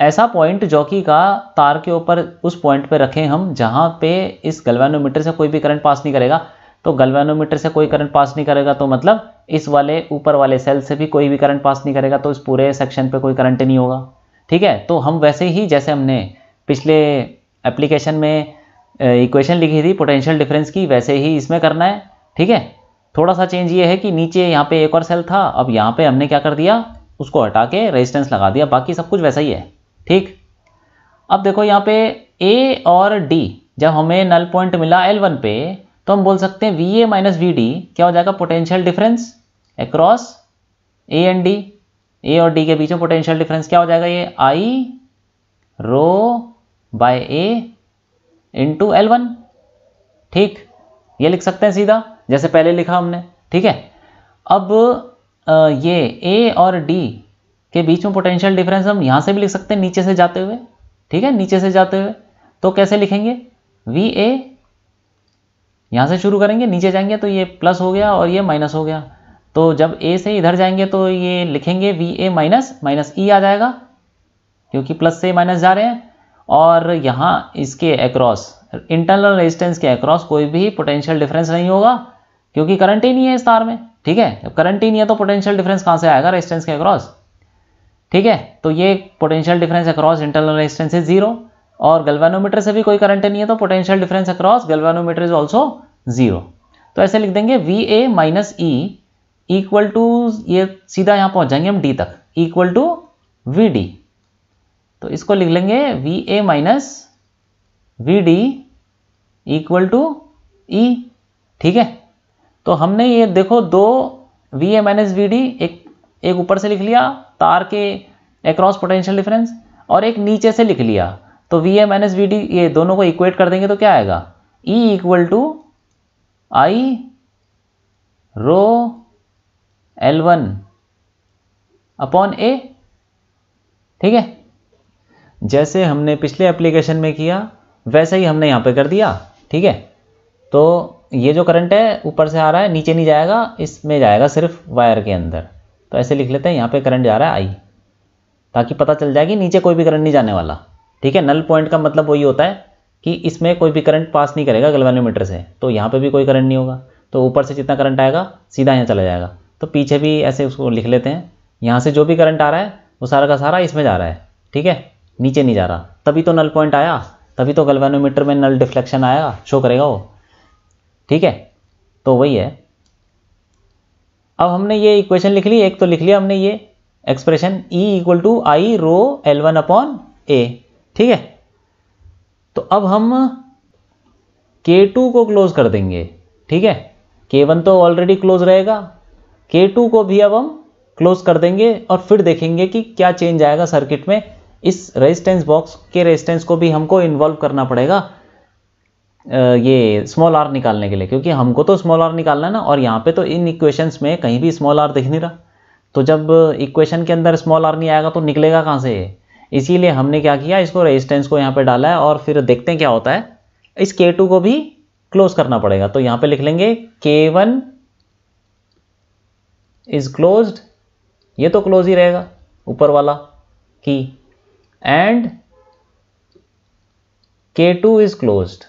ऐसा पॉइंट जॉकी का तार के ऊपर उस पॉइंट पे रखें हम जहां पे इस गैल्वेनोमीटर से कोई भी करंट पास नहीं करेगा। तो गैल्वेनोमीटर से कोई करंट पास नहीं करेगा तो मतलब इस वाले ऊपर वाले सेल से भी कोई भी करंट पास नहीं करेगा, तो इस पूरे सेक्शन पे कोई करंट नहीं होगा। ठीक है, तो हम वैसे ही जैसे हमने पिछले एप्लीकेशन में इक्वेशन लिखी थी पोटेंशियल डिफरेंस की, वैसे ही इसमें करना है। ठीक है, थोड़ा सा चेंज ये है कि नीचे यहाँ पे एक और सेल था, अब यहाँ पे हमने क्या कर दिया, उसको हटा के रेजिस्टेंस लगा दिया, बाकी सब कुछ वैसा ही है। ठीक, अब देखो यहाँ पे A और D, जब हमें नल पॉइंट मिला L1 पे, तो हम बोल सकते हैं VA माइनस VD क्या हो जाएगा, potential difference across A and D। A और D के बीच में पोटेंशियल डिफरेंस क्या हो जाएगा, ये I rho by A into L1। ठीक, ये लिख सकते हैं सीधा जैसे पहले लिखा हमने। ठीक है, अब ये A और D के बीच में पोटेंशियल डिफरेंस हम यहाँ से भी लिख सकते हैं नीचे से जाते हुए। ठीक है, नीचे से जाते हुए तो कैसे लिखेंगे, VA यहाँ से शुरू करेंगे, नीचे जाएंगे तो ये प्लस हो गया और ये माइनस हो गया। तो जब A से इधर जाएंगे तो ये लिखेंगे VA माइनस माइनस E आ जाएगा, क्योंकि प्लस से माइनस जा रहे हैं। और यहाँ इसके अक्रॉस इंटरनल रेजिस्टेंस के अक्रॉस कोई भी पोटेंशियल डिफरेंस नहीं होगा, क्योंकि करंट ही नहीं है इस तार में। ठीक है, जब करंट ही नहीं है तो पोटेंशियल डिफरेंस कहाँ से आएगा, रेजिस्टेंस के अक्रॉस। ठीक है, तो ये potential difference across internal resistance is 0, और गैल्वेनोमीटर से भी कोई करंट नहीं है तो potential difference across galvanometer is also 0। तो ऐसे लिख देंगे VA minus E equal to, ये सीधा यहाँ पहुँच जाएंगे हम D तक, इक्वल टू VD। तो इसको लिख लेंगे VA minus VD equal to E। ठीक है, तो हमने ये देखो दो VA माइनस VD, एक ऊपर से लिख लिया तार के अक्रॉस पोटेंशियल डिफरेंस, और एक नीचे से लिख लिया। तो VA माइनस VD ये दोनों को इक्वेट कर देंगे तो क्या आएगा, E equal to I rho L1 upon A। ठीक है, जैसे हमने पिछले एप्लीकेशन में किया वैसे ही हमने यहाँ पे कर दिया। ठीक है, तो ये जो करंट है ऊपर से आ रहा है, नीचे नहीं जाएगा, इसमें जाएगा सिर्फ वायर के अंदर। तो ऐसे लिख लेते हैं यहाँ पे करंट जा रहा है I, ताकि पता चल जाए कि नीचे कोई भी करंट नहीं जाने वाला। ठीक है, नल पॉइंट का मतलब वही होता है कि इसमें कोई भी करंट पास नहीं करेगा गैल्वेनोमीटर से, तो यहाँ पे भी कोई करंट नहीं होगा, तो ऊपर से जितना करंट आएगा सीधा यहाँ चला जाएगा। तो पीछे भी ऐसे उसको लिख लेते हैं, यहाँ से जो भी करंट आ रहा है वो सारा का सारा इसमें जा रहा है। ठीक है, नीचे नहीं जा रहा, तभी तो नल पॉइंट आया, तभी तो गैल्वेनोमीटर में नल डिफ्लेक्शन आएगा, शो करेगा वो। ठीक है, तो वही है। अब हमने ये इक्वेशन लिख ली, एक तो लिख लिया हमने ये expression E equal to I rho L1 upon A। ठीक है, तो अब हम K2 को क्लोज कर देंगे। ठीक है, K1 तो ऑलरेडी क्लोज रहेगा, K2 को भी अब हम क्लोज कर देंगे और फिर देखेंगे कि क्या चेंज आएगा सर्किट में इस रेजिस्टेंस बॉक्स के रेजिस्टेंस को भी हमको इन्वॉल्व करना पड़ेगा ये स्मॉल आर निकालने के लिए, क्योंकि हमको तो स्मॉल आर निकालना है ना, और यहाँ पे तो इन इक्वेशंस में कहीं भी स्मॉल आर दिख नहीं रहा। तो जब इक्वेशन के अंदर स्मॉल आर नहीं आएगा तो निकलेगा कहाँ से? इसीलिए हमने क्या किया, इसको रेजिस्टेंस को यहाँ पे डाला है और फिर देखते हैं क्या होता है। इस K2 को भी क्लोज करना पड़ेगा, तो यहाँ पे लिख लेंगे K1 इज क्लोज्ड, ये तो क्लोज ही रहेगा ऊपर वाला की, एंड K2 इज क्लोज्ड।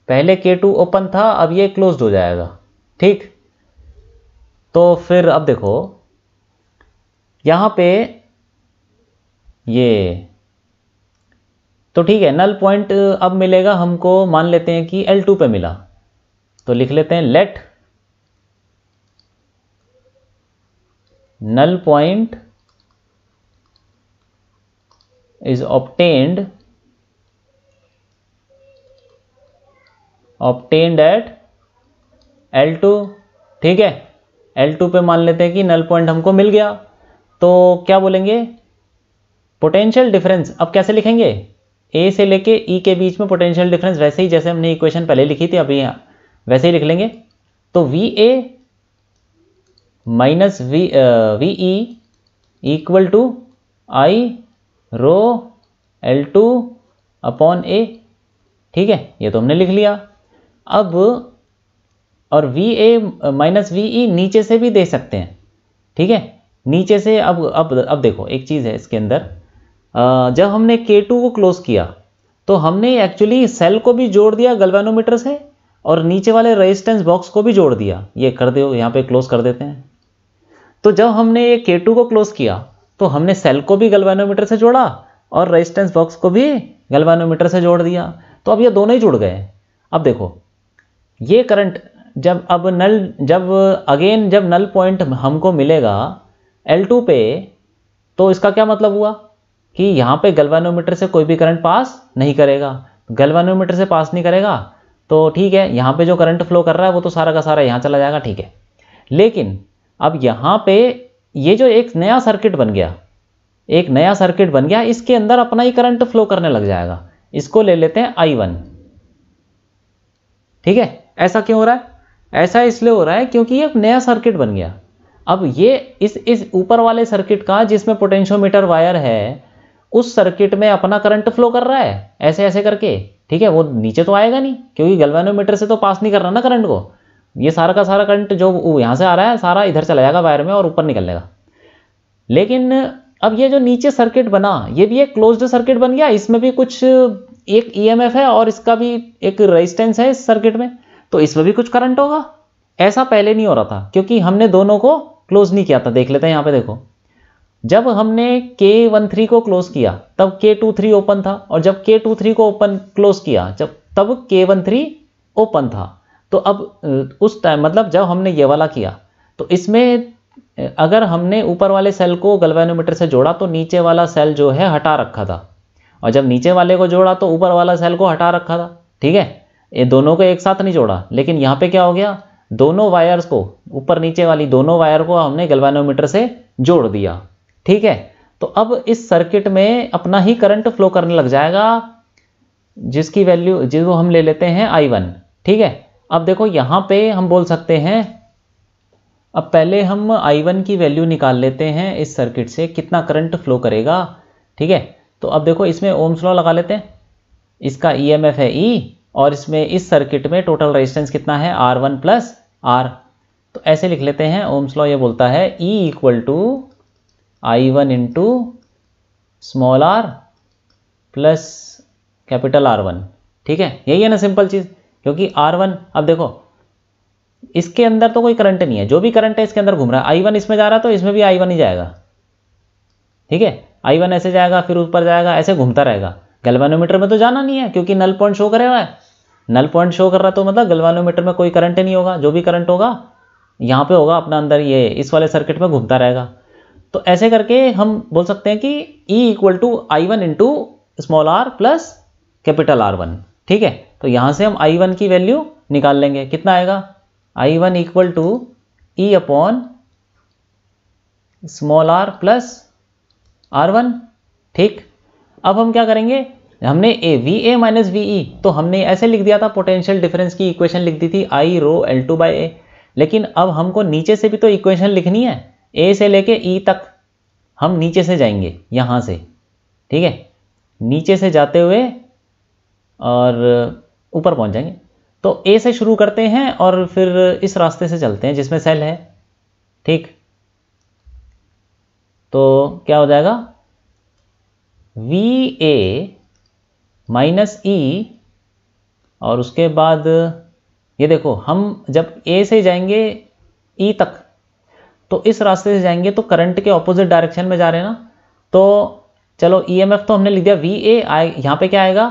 पहले K2 ओपन था, अब ये क्लोज्ड हो जाएगा, ठीक। तो फिर अब देखो यहां पे ये, तो ठीक है, नल पॉइंट अब मिलेगा हमको, मान लेते हैं कि L2 पे मिला, तो लिख लेते हैं let null point is obtained at L2, ठीक है। L2 पे मान लेते हैं कि नल पॉइंट हमको मिल गया, तो क्या बोलेंगे, पोटेंशियल डिफरेंस। अब कैसे लिखेंगे, ए से लेके ई के बीच में पोटेंशियल डिफरेंस, वैसे ही जैसे हमने इक्वेशन पहले लिखी थी अभी वैसे ही लिख लेंगे। तो V A minus V E equal to I rho L2 upon A, ठीक है, ये तो हमने लिख लिया। अब और V A minus V E नीचे से भी दे सकते हैं, ठीक है, नीचे से। अब देखो एक चीज़ है इसके अंदर, जब हमने K2 को क्लोज किया तो हमने एक्चुअली सेल को भी जोड़ दिया गैल्वेनोमीटर से और नीचे वाले रेजिस्टेंस बॉक्स को भी जोड़ दिया। ये कर दो, यहाँ पे क्लोज कर देते हैं। तो जब हमने ये K2 को क्लोज किया तो हमने सेल को भी गैल्वेनोमीटर से जोड़ा और रेजिस्टेंस बॉक्स को भी गैल्वेनोमीटर से जोड़ दिया, तो अब ये दोनों ही जुड़ गए। अब देखो ये करंट जब नल पॉइंट हमको मिलेगा L2 पे, तो इसका क्या मतलब हुआ कि यहाँ पे गैल्वेनोमीटर से कोई भी करंट पास नहीं करेगा। गैल्वेनोमीटर से पास नहीं करेगा तो ठीक है, यहाँ पे जो करंट फ्लो कर रहा है वो तो सारा का सारा यहाँ चला जाएगा, ठीक है। लेकिन अब यहाँ पे ये जो एक नया सर्किट बन गया, इसके अंदर अपना ही करंट फ्लो करने लग जाएगा। इसको ले लेते हैं I1, ठीक है। ऐसा क्यों हो रहा है? ऐसा इसलिए हो रहा है क्योंकि ये एक नया सर्किट बन गया। अब ये इस ऊपर वाले सर्किट का, जिसमें पोटेंशियोमीटर वायर है, उस सर्किट में अपना करंट फ्लो कर रहा है ऐसे ऐसे करके, ठीक है। वो नीचे तो आएगा नहीं क्योंकि गैल्वेनोमीटर से तो पास नहीं कर रहा ना करंट को। ये सारा का सारा करंट जो यहाँ से आ रहा है सारा इधर चला जाएगा वायर में और ऊपर निकलेगा। लेकिन अब ये जो नीचे सर्किट बना, ये भी एक क्लोज्ड सर्किट बन गया। इसमें भी कुछ एक EMF है और इसका भी एक रेजिस्टेंस है इस सर्किट में, तो इसमें भी कुछ करंट होगा। ऐसा पहले नहीं हो रहा था क्योंकि हमने दोनों को क्लोज नहीं किया था। देख लेते हैं यहाँ पे, देखो जब हमने K13 को क्लोज किया तब K23 ओपन था, और जब K23 को ओपन क्लोज किया तब K13 ओपन था। तो अब उस टाइम मतलब जब हमने ये वाला किया तो इसमें अगर हमने ऊपर वाले सेल को गैल्वेनोमीटर से जोड़ा तो नीचे वाला सेल जो है हटा रखा था, और जब नीचे वाले को जोड़ा तो ऊपर वाला सेल को हटा रखा था, ठीक है। ये दोनों को एक साथ नहीं जोड़ा, लेकिन यहाँ पे क्या हो गया, दोनों वायर्स को, ऊपर नीचे वाली दोनों वायर को हमने गैल्वेनोमीटर से जोड़ दिया, ठीक है। तो अब इस सर्किट में अपना ही करंट फ्लो करने लग जाएगा, जिसकी वैल्यू जिसको हम ले लेते हैं I1, ठीक है। अब देखो यहाँ पे हम बोल सकते हैं, अब पहले हम I1 की वैल्यू निकाल लेते हैं इस सर्किट से, कितना करंट फ्लो करेगा, ठीक है। तो अब देखो इसमें ओम्स लॉ लगा लेते हैं। इसका EMF है E, और इसमें इस सर्किट में टोटल रेजिस्टेंस कितना है, R1 प्लस R। तो ऐसे लिख लेते हैं, ओम्स लॉ ये बोलता है E equal to I1 into small r plus capital R1, ठीक है। यही है ना सिंपल चीज़, क्योंकि R1, अब देखो इसके अंदर तो कोई करंट नहीं है, जो भी करंट है इसके अंदर घूम रहा है। I1 इसमें जा रहा है तो इसमें भी I1 ही जाएगा, ठीक है। I1 ऐसे जाएगा फिर ऊपर जाएगा, ऐसे घूमता रहेगा। गैल्वेनोमीटर में तो जाना नहीं है क्योंकि नल पॉइंट शो कर रहा है। नल पॉइंट शो कर रहा है तो मतलब गैल्वेनोमीटर में कोई करंट नहीं होगा, जो भी करंट होगा यहाँ पे होगा अपना अंदर, ये इस वाले सर्किट में घूमता रहेगा। तो ऐसे करके हम बोल सकते हैं कि E equal to I1 into small r plus capital R1, ठीक है। तो यहाँ से हम I1 की वैल्यू निकाल लेंगे, कितना आएगा, I1 equal to E upon small r plus R1, ठीक, अब हम क्या करेंगे, हमने V A minus V E, तो हमने ऐसे लिख दिया था, पोटेंशियल डिफरेंस की इक्वेशन लिख दी थी आई रो L2 बाई ए। लेकिन अब हमको नीचे से भी तो इक्वेशन लिखनी है, ए से लेके ई तक हम नीचे से जाएंगे यहाँ से, ठीक है, नीचे से जाते हुए और ऊपर पहुँच जाएंगे। तो ए से शुरू करते हैं और फिर इस रास्ते से चलते हैं जिसमें सेल है, ठीक। तो क्या हो जाएगा, वी ए माइनस ई, और उसके बाद ये देखो, हम जब ए से जाएंगे ई तक तो इस रास्ते से जाएंगे तो करंट के ऑपोजिट डायरेक्शन में जा रहे हैं ना। तो चलो ईएमएफ तो हमने लिख दिया वी ए, यहाँ पे क्या आएगा,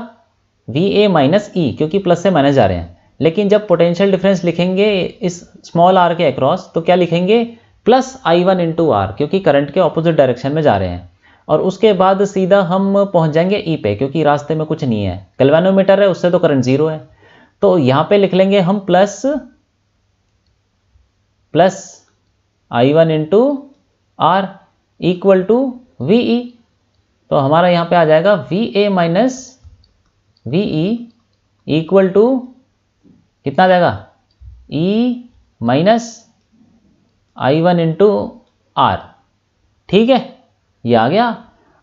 वी ए माइनस ई, क्योंकि प्लस से माइनस जा रहे हैं। लेकिन जब पोटेंशियल डिफरेंस लिखेंगे इस स्मॉल आर के अक्रॉस तो क्या लिखेंगे, प्लस I1 इंटू आर, क्योंकि करंट के ऑपोजिट डायरेक्शन में जा रहे हैं। और उसके बाद सीधा हम पहुंच जाएंगे ई पे, क्योंकि रास्ते में कुछ नहीं है, गैल्वेनोमीटर है, उससे तो करंट जीरो है। तो यहाँ पे लिख लेंगे हम plus I1 into R equal to V E. तो हमारा यहाँ पे आ जाएगा V A minus V E equal to कितना आ जाएगा, ई माइनस I1 इंटू आर, ठीक है, ये आ गया।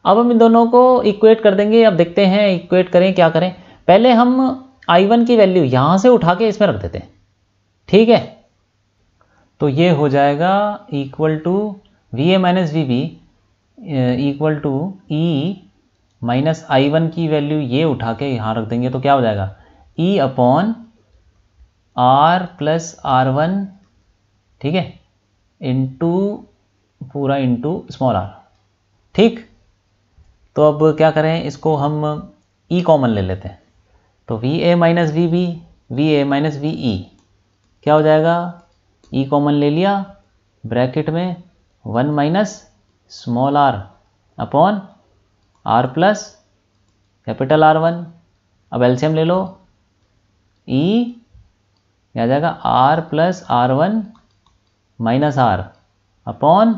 अब हम इन दोनों को इक्वेट कर देंगे। अब देखते हैं इक्वेट करें, क्या करें, पहले हम I1 की वैल्यू यहाँ से उठा के इसमें रख देते हैं, ठीक है। तो ये हो जाएगा equal to V A minus V B equal to E minus I1 की वैल्यू ये उठा के यहाँ रख देंगे, तो क्या हो जाएगा, ई अपॉन आर प्लस R1, ठीक है, इंटू पूरा इंटू स्मॉल आर, ठीक। तो अब क्या करें, इसको हम ई कॉमन ले लेते हैं। तो V A minus V B, V A minus V E, क्या हो जाएगा, ई कॉमन ले लिया, ब्रैकेट में 1 minus small R upon R plus capital R1। अब एलसीएम ले लो, ई क्या आ जाएगा, R plus R1 minus R upon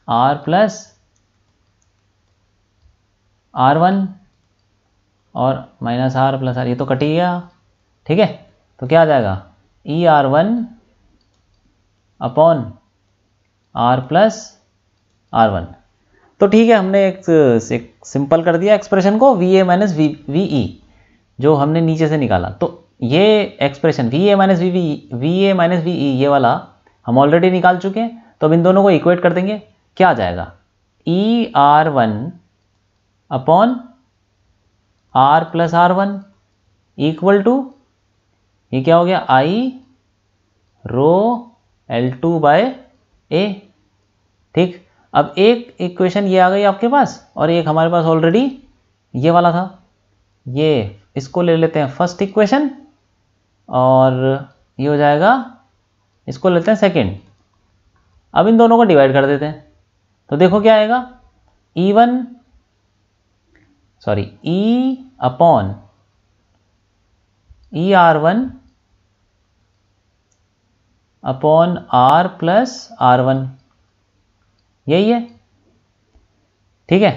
R plus R1 और माइनस आर प्लस आर, ये तो कट ही गया, ठीक है। तो क्या आ जाएगा, E R1 upon R plus R1। तो ठीक है, हमने एक सिंपल कर दिया एक्सप्रेशन को, वी ए माइनस वी ई जो हमने नीचे से निकाला। तो ये expression we A minus V ई ये वाला हम ऑलरेडी निकाल चुके हैं। तो अब इन दोनों को इक्वेट कर देंगे, क्या आ जाएगा, E R1 upon R plus R1 equal to, ये क्या हो गया, आई रो L2 बाय ए, ठीक। अब एक इक्वेशन ये आ गई आपके पास और एक हमारे पास ऑलरेडी ये वाला था, ये इसको ले लेते हैं फर्स्ट इक्वेशन और ये हो जाएगा, इसको लेते हैं सेकंड। अब इन दोनों को डिवाइड कर देते हैं, तो देखो क्या आएगा, E upon E R1 upon R plus R1, यही है, ठीक है।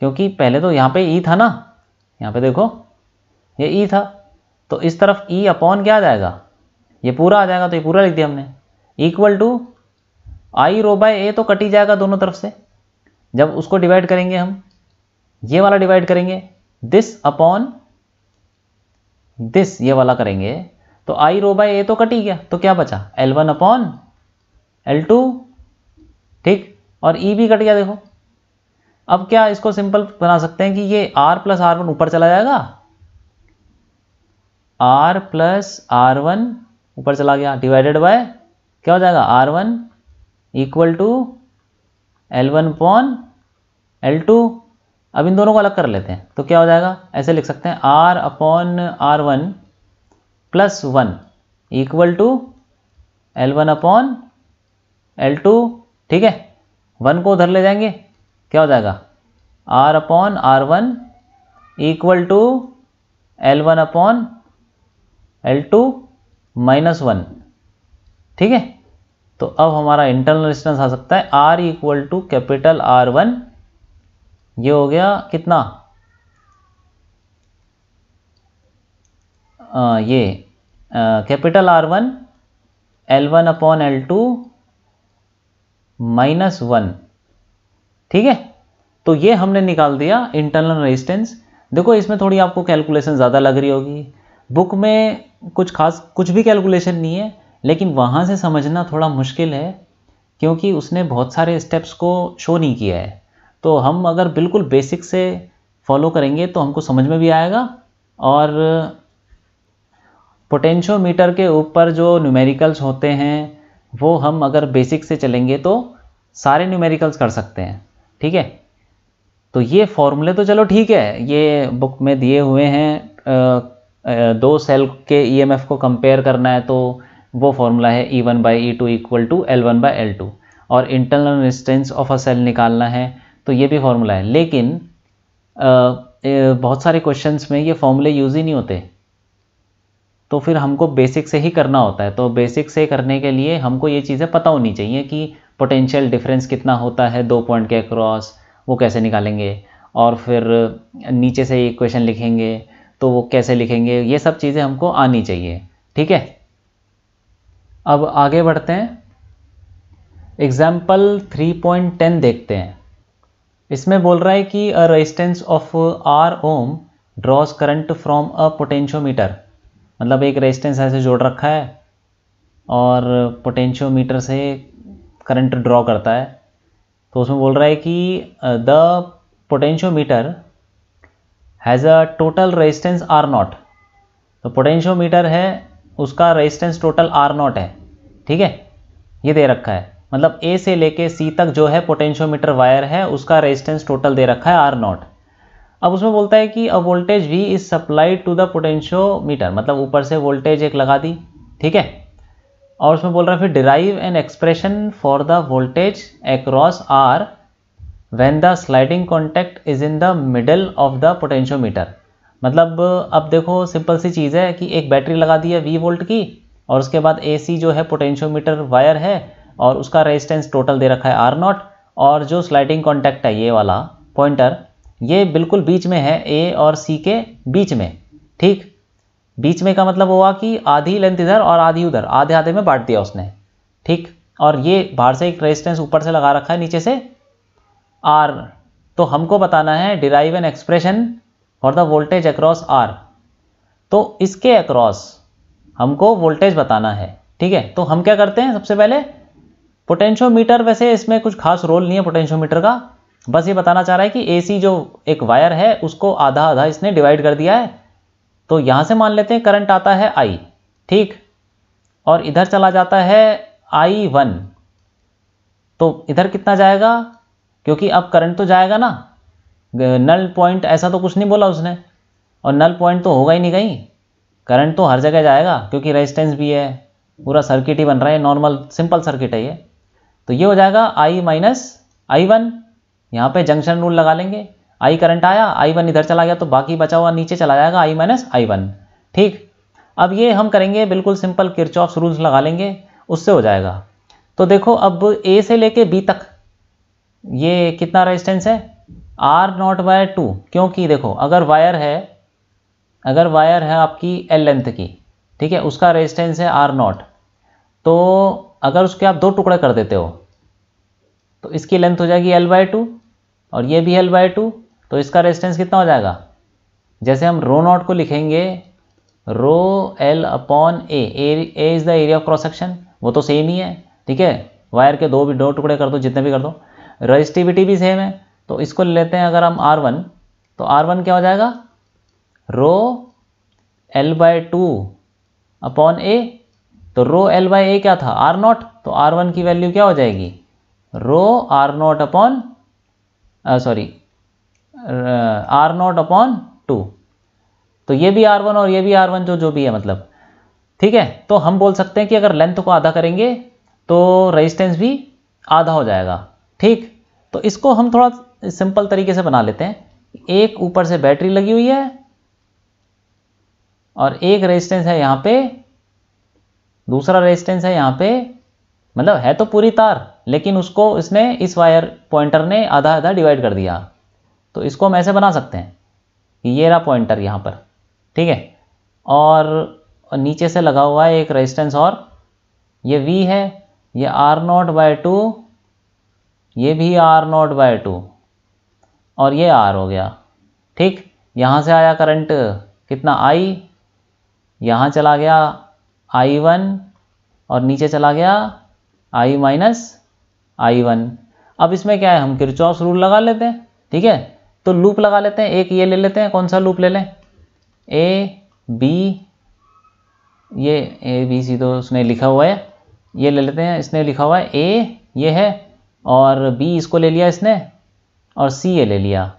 क्योंकि पहले तो यहाँ पे ई था ना, यहाँ पे देखो ये ई था, तो इस तरफ ई अपॉन क्या आ जाएगा, ये पूरा आ जाएगा, तो ये पूरा लिख दिया हमने, equal to I rho by A, तो कट ही जाएगा दोनों तरफ से। जब उसको डिवाइड करेंगे हम, ये वाला डिवाइड करेंगे दिस अपॉन दिस, ये वाला करेंगे तो आई रो बाय ए तो कट ही गया, तो क्या बचा, L1 अपॉन L2, ठीक, और ई भी कट गया देखो। अब क्या इसको सिंपल बना सकते हैं कि ये R प्लस R1 ऊपर चला जाएगा, R प्लस R1 ऊपर चला गया, डिवाइडेड बाय क्या हो जाएगा, R1 equal to L1 upon L2। अब इन दोनों को अलग कर लेते हैं, तो क्या हो जाएगा, ऐसे लिख सकते हैं, R upon R1 plus 1 equal to L1 upon L2, ठीक है। 1 को उधर ले जाएंगे, क्या हो जाएगा, R upon R1 equal to L1 upon L2 minus 1, ठीक है। तो अब हमारा इंटरनल रेजिस्टेंस आ सकता है R equal to capital R1 ये हो गया कितना, ये capital R1 L1 upon L2 -1, ठीक है। तो ये हमने निकाल दिया इंटरनल रेजिस्टेंस। देखो इसमें थोड़ी आपको कैलकुलेशन ज़्यादा लग रही होगी, बुक में कुछ भी कैलकुलेशन नहीं है, लेकिन वहाँ से समझना थोड़ा मुश्किल है क्योंकि उसने बहुत सारे स्टेप्स को शो नहीं किया है। तो हम अगर बिल्कुल बेसिक से फॉलो करेंगे तो हमको समझ में भी आएगा, और पोटेंशियोमीटर के ऊपर जो न्यूमेरिकल्स होते हैं वो हम अगर बेसिक से चलेंगे तो सारे न्यूमेरिकल्स कर सकते हैं, ठीक है। तो ये फॉर्मूले तो चलो ठीक है, ये बुक में दिए हुए हैं, दो सेल के ईएमएफ को कंपेयर करना है तो वो फॉर्मूला है E1/E2 = L1/L2, और internal resistance of a cell निकालना है तो ये भी फॉर्मूला है। लेकिन बहुत सारे क्वेश्चंस में ये फॉर्मूले यूज़ ही नहीं होते, तो फिर हमको बेसिक से ही करना होता है। तो बेसिक से करने के लिए हमको ये चीज़ें पता होनी चाहिए कि पोटेंशियल डिफरेंस कितना होता है दो पॉइंट के अक्रॉस, वो कैसे निकालेंगे, और फिर नीचे से इक्वेशन लिखेंगे तो वो कैसे लिखेंगे, ये सब चीज़ें हमको आनी चाहिए, ठीक है। अब आगे बढ़ते हैं, एग्जाम्पल 3.10 देखते हैं। इसमें बोल रहा है कि a resistance of R ohm draws current from a potentiometer, मतलब एक रेजिस्टेंस ऐसे जोड़ रखा है और पोटेंशियोमीटर से करंट ड्रॉ करता है। तो उसमें बोल रहा है कि the potentiometer has a total resistance R0। तो पोटेंशियोमीटर है, उसका रेजिस्टेंस टोटल R0 है, ठीक है, ये दे रखा है। मतलब A से लेके C तक जो है पोटेंशियोमीटर वायर है उसका रेजिस्टेंस टोटल दे रखा है R0। अब उसमें बोलता है कि a voltage V is supplied to the potentiometer, मतलब ऊपर से वोल्टेज एक लगा दी, ठीक है। और उसमें बोल रहा है फिर derive an expression for the voltage across R when the sliding contact is in the middle of the potentiometer. मतलब अब देखो सिंपल सी चीज़ है कि एक बैटरी लगा दी है 20 वोल्ट की, और उसके बाद AC जो है पोटेंशियोमीटर वायर है और उसका रेजिस्टेंस टोटल दे रखा है R0, और जो स्लाइडिंग कॉन्टैक्ट है ये वाला पॉइंटर, ये बिल्कुल बीच में है A और C के बीच में, ठीक। बीच में का मतलब हुआ कि आधी लेंथ इधर और आधी उधर, आधे आधे में बांट दिया उसने, ठीक। और ये बाहर से एक रेजिस्टेंस ऊपर से लगा रखा है, नीचे से R। तो हमको बताना है derive an expression for the voltage across R। तो इसके अक्रॉस हमको वोल्टेज बताना है, ठीक है। तो हम क्या करते हैं, सबसे पहले पोटेंशियोमीटर, वैसे इसमें कुछ खास रोल नहीं है पोटेंशियोमीटर का, बस ये बताना चाह रहा है कि AC जो एक वायर है उसको आधा आधा इसने डिवाइड कर दिया है। तो यहाँ से मान लेते हैं करंट आता है I, ठीक, और इधर चला जाता है I1। तो इधर कितना जाएगा, क्योंकि अब करंट तो जाएगा ना, नल पॉइंट ऐसा तो कुछ नहीं बोला उसने, और नल पॉइंट तो होगा ही नहीं कहीं, करंट तो हर जगह जाएगा क्योंकि रेजिस्टेंस भी है, पूरा सर्किट ही बन रहा है, नॉर्मल सिंपल सर्किट है ये। तो ये हो जाएगा I माइनस I1, यहाँ पे जंक्शन रूल लगा लेंगे, I करंट आया, I1 इधर चला गया तो बाकी बचा हुआ नीचे चला जाएगा I माइनस I1, ठीक। अब ये हम करेंगे बिल्कुल सिंपल, किरचॉफ्स रूल्स लगा लेंगे, उससे हो जाएगा। तो देखो अब A से लेके B तक ये कितना रेजिस्टेंस है, R0/2, क्योंकि देखो अगर वायर है आपकी L लेंथ की, ठीक है, उसका रेजिस्टेंस है R0, तो अगर उसके आप दो टुकड़े कर देते हो तो इसकी लेंथ हो जाएगी L/2 और ये भी L/2, तो इसका रेजिस्टेंस कितना हो जाएगा, जैसे हम ρ0 को लिखेंगे ρL/A, A is the area of cross section, वो तो सेम ही है, ठीक है। वायर के दो टुकड़े कर दो, जितने भी कर दो, रेजिस्टिविटी भी सेम है। तो इसको लेते हैं अगर हम R1, तो R1 क्या हो जाएगा, ρL/2/A। तो ρL/A क्या था, R0, तो R1 की वैल्यू क्या हो जाएगी, R0/2। तो ये भी R1 और ये भी R1 जो भी है, मतलब ठीक है। तो हम बोल सकते हैं कि अगर लेंथ को आधा करेंगे तो रेजिस्टेंस भी आधा हो जाएगा, ठीक। तो इसको हम थोड़ा सिंपल तरीके से बना लेते हैं, एक ऊपर से बैटरी लगी हुई है और एक रेजिस्टेंस है यहाँ पे, दूसरा रेजिस्टेंस है यहाँ पे, मतलब है तो पूरी तार, लेकिन उसको इसने इस वायर पॉइंटर ने आधा आधा डिवाइड कर दिया। तो इसको हम ऐसे बना सकते हैं कि ये रहा पॉइंटर यहाँ पर, ठीक है, और नीचे से लगा हुआ है एक रेजिस्टेंस, और ये V है, ये R0/2, ये भी R0/2, और ये R हो गया, ठीक। यहाँ से आया करंट कितना I, यहाँ चला गया I1 और नीचे चला गया I माइनस I1। अब इसमें क्या है, हम किरचॉफ्स रूल लगा लेते हैं, ठीक है। तो लूप लगा लेते हैं, एक ये ले लेते हैं, कौन सा लूप ले लें, ये ABC तो उसने लिखा हुआ है, ये ले लेते हैं, इसने लिखा हुआ है A ये है, और B इसको ले लिया इसने, और C ये ले लिया,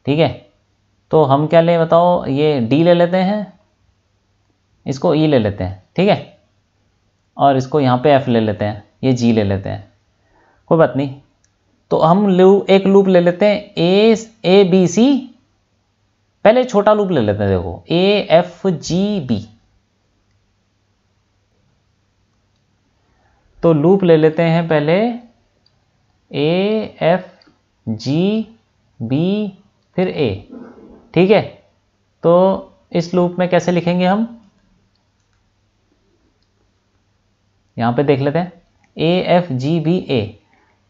ठीक है। तो हम क्या लें बताओ, ये D ले लेते हैं, इसको E ले लेते हैं, ठीक है, और इसको यहाँ पे F ले लेते हैं, ये G ले लेते हैं, कोई बात नहीं। तो हम एक लूप ले लेते हैं ABC, पहले छोटा लूप ले लेते हैं, देखो AFGB, तो लूप ले लेते हैं पहले AFGB फिर A, ठीक है। तो इस लूप में कैसे लिखेंगे हम, यहाँ पे देख लेते हैं AFGBA।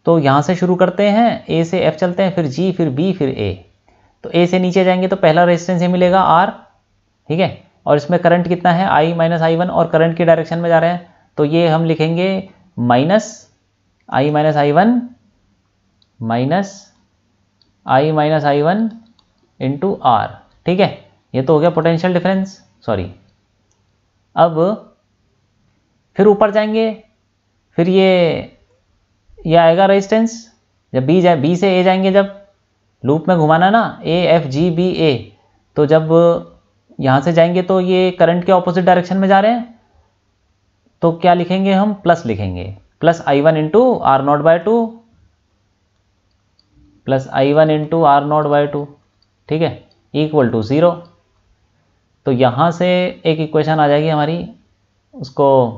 तो यहाँ से शुरू करते हैं, A से F चलते हैं, फिर G, फिर B, फिर A। तो A से नीचे जाएंगे तो पहला रेजिस्टेंस ये मिलेगा R, ठीक है, और इसमें करंट कितना है I माइनस I1, और करंट की डायरेक्शन में जा रहे हैं, तो ये हम लिखेंगे minus I minus I1 minus I minus I1 into R, ठीक है। ये तो हो गया पोटेंशियल डिफरेंस, सॉरी। अब फिर ऊपर जाएंगे, फिर ये आएगा रेजिस्टेंस, जब B से A जाएंगे, जब लूप में घुमाना ना AFGBA, तो जब यहाँ से जाएंगे तो ये करंट के ऑपोजिट डायरेक्शन में जा रहे हैं, तो क्या लिखेंगे हम, प्लस लिखेंगे, plus I1 into R0/2, plus I1 into R0/2, ठीक है, इक्वल टू 0। तो यहाँ से एक इक्वेशन आ जाएगी हमारी, उसको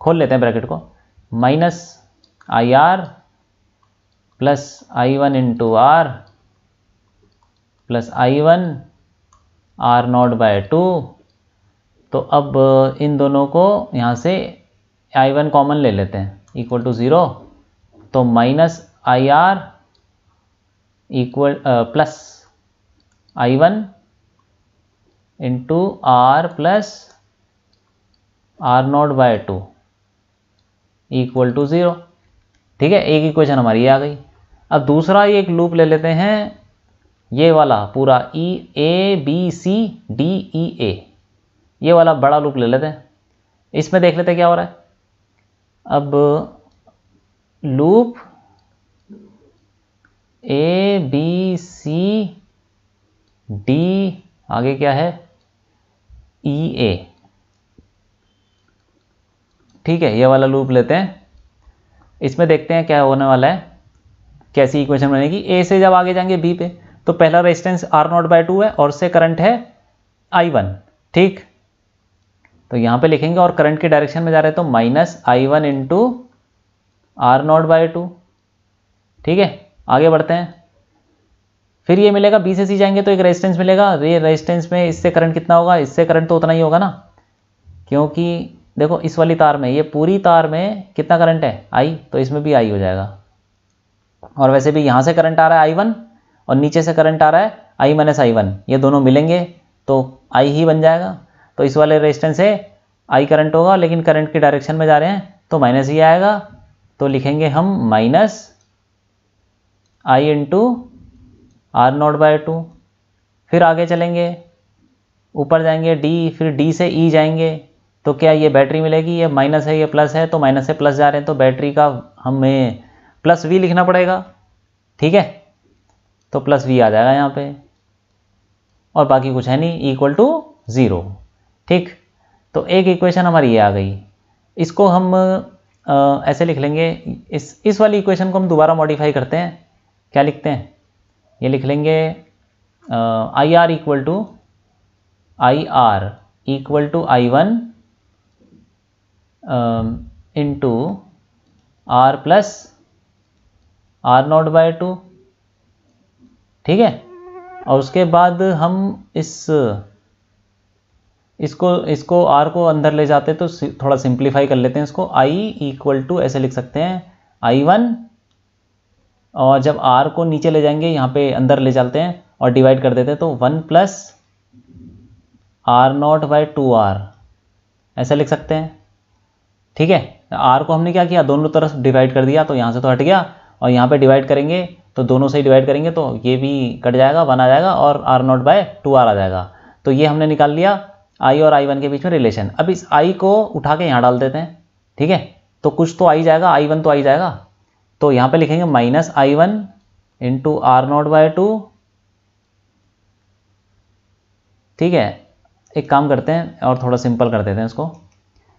खोल लेते हैं ब्रैकेट को, minus IR plus I1 into R plus I1 R0/2। तो अब इन दोनों को यहाँ से I1 कॉमन ले लेते हैं, इक्वल टू 0। तो minus IR equal plus I1 into R plus R0/2 equal to 0, ठीक है। एक इक्वेशन हमारी ये आ गई। अब दूसरा ये एक लूप ले लेते हैं, ये वाला पूरा ABCDEA, ये वाला बड़ा लूप ले लेते हैं। इसमें देख लेते हैं क्या हो रहा है। अब लूप ABCD आगे क्या है, EA, ठीक है, ये वाला लूप लेते हैं। इसमें देखते हैं क्या होने वाला है, कैसी इक्वेशन बनेगी। A से जब आगे जाएंगे B पे, तो पहला रेजिस्टेंस R0/2 है, और से करंट है I1, ठीक। तो यहाँ पे लिखेंगे, और करंट की डायरेक्शन में जा रहे हैं, तो माइनस I1 इंटू R0/2, ठीक है। आगे बढ़ते हैं, फिर ये मिलेगा, B से C जाएंगे तो एक रेजिस्टेंस मिलेगा, ये रेजिस्टेंस में इससे करंट कितना होगा, इससे करंट तो उतना ही होगा ना, क्योंकि देखो इस वाली तार में, ये पूरी तार में कितना करंट है I, तो इसमें भी I हो जाएगा। और वैसे भी यहाँ से करंट आ रहा है I1, और नीचे से करंट आ रहा है I माइनस I1, ये दोनों मिलेंगे तो I ही बन जाएगा। तो इस वाले रेजिस्टेंस से I करंट होगा, लेकिन करंट की डायरेक्शन में जा रहे हैं तो माइनस ही आएगा। तो लिखेंगे हम माइनस I इंटू R0/2। फिर आगे चलेंगे, ऊपर जाएंगे D, फिर D से E जाएंगे, तो क्या ये बैटरी मिलेगी, ये माइनस है ये प्लस है, तो माइनस से प्लस जा रहे हैं, तो बैटरी का हमें प्लस V लिखना पड़ेगा, ठीक है। तो प्लस V आ जाएगा यहाँ पे, और बाकी कुछ है नहीं, इक्वल टू 0, ठीक। तो एक इक्वेशन हमारी ये आ गई। इसको हम ऐसे लिख लेंगे, इस वाली इक्वेशन को हम दोबारा मॉडिफाई करते हैं। क्या लिखते हैं, ये लिख लेंगे IR equal to I1 into R plus R0/2, ठीक है। और उसके बाद हम इसको r को अंदर ले जाते तो थोड़ा सिंप्लीफाई कर लेते हैं इसको। i इक्वल टू ऐसे लिख सकते हैं i1, और जब r को नीचे ले जाएंगे यहाँ पे अंदर ले जाते हैं और डिवाइड कर देते हैं, तो 1 प्लस r0 बाई 2r ऐसे लिख सकते हैं। ठीक है, r को हमने क्या किया, दोनों तरफ डिवाइड कर दिया, तो यहाँ से तो हट गया, और यहाँ पे डिवाइड करेंगे तो दोनों से ही डिवाइड करेंगे तो ये भी कट जाएगा, 1 आ जाएगा, और r0 बाय 2r आ जाएगा। तो ये हमने निकाल लिया i और i1 के बीच में रिलेशन। अब इस i को उठा के यहाँ डाल देते हैं। ठीक है, तो कुछ तो आई जाएगा, i1 तो आई जाएगा, तो यहाँ पे लिखेंगे minus i1 into r0 bye 2। ठीक है, एक काम करते हैं और थोड़ा सिंपल कर देते हैं इसको,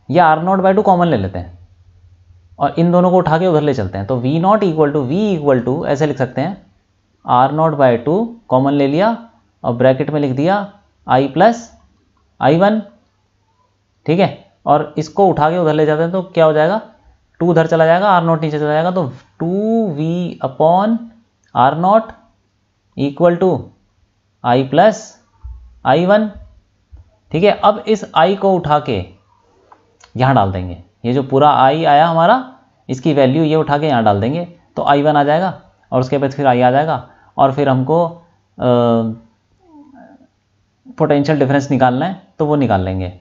या r0 बाय 2 कॉमन ले लेते हैं और इन दोनों को उठा के उधर ले चलते हैं, तो v0 इक्वल टू ऐसे लिख सकते हैं r0 बाय 2 कॉमन ले लिया और ब्रैकेट में लिख दिया i प्लस i1। ठीक है, और इसको उठा के उधर ले जाते हैं तो क्या हो जाएगा, 2 उधर चला जाएगा, r0 नीचे चला जाएगा, तो 2v upon r0 equal to i plus i1। ठीक है, अब इस i को उठा के यहाँ डाल देंगे, ये जो पूरा i आया हमारा, इसकी वैल्यू ये उठा के यहाँ डाल देंगे, तो i1 आ जाएगा, और उसके बाद फिर i आ जाएगा, और फिर हमको पोटेंशियल डिफरेंस निकालना है तो वो निकाल लेंगे।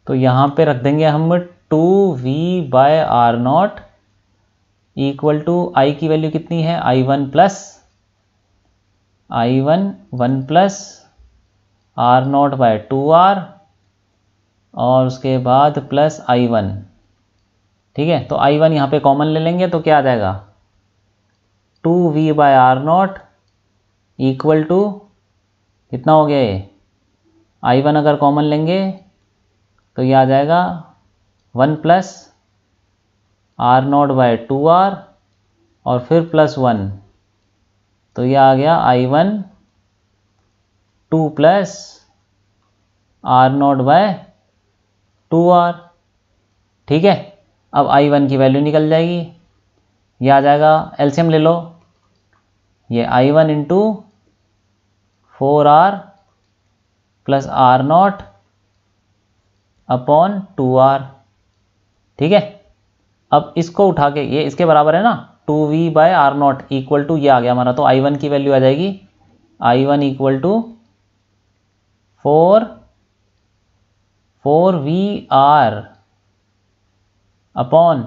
तो यहाँ पे रख देंगे हम 2v by r0 equal to i की वैल्यू कितनी है, i1 plus i1 1 plus r0 bye 2r, और उसके बाद प्लस i1। ठीक है, तो i1 यहाँ पे कॉमन ले लेंगे तो क्या आ जाएगा, 2v by r0 equal to कितना हो गया, ये i1 अगर कॉमन लेंगे तो ये आ जाएगा 1 प्लस r0 बाय 2r और फिर प्लस 1, तो ये आ गया i1 2 plus r0 bye 2r। ठीक है, अब i1 की वैल्यू निकल जाएगी, ये आ जाएगा, एलसीएम ले लो, ये i1 into 4r plus r0 upon 2r। ठीक है, अब इसको उठा के, ये इसके बराबर है ना, 2v by r0 equal to ये आ गया हमारा, तो i1 की वैल्यू आ जाएगी i1 equal to 4vr upon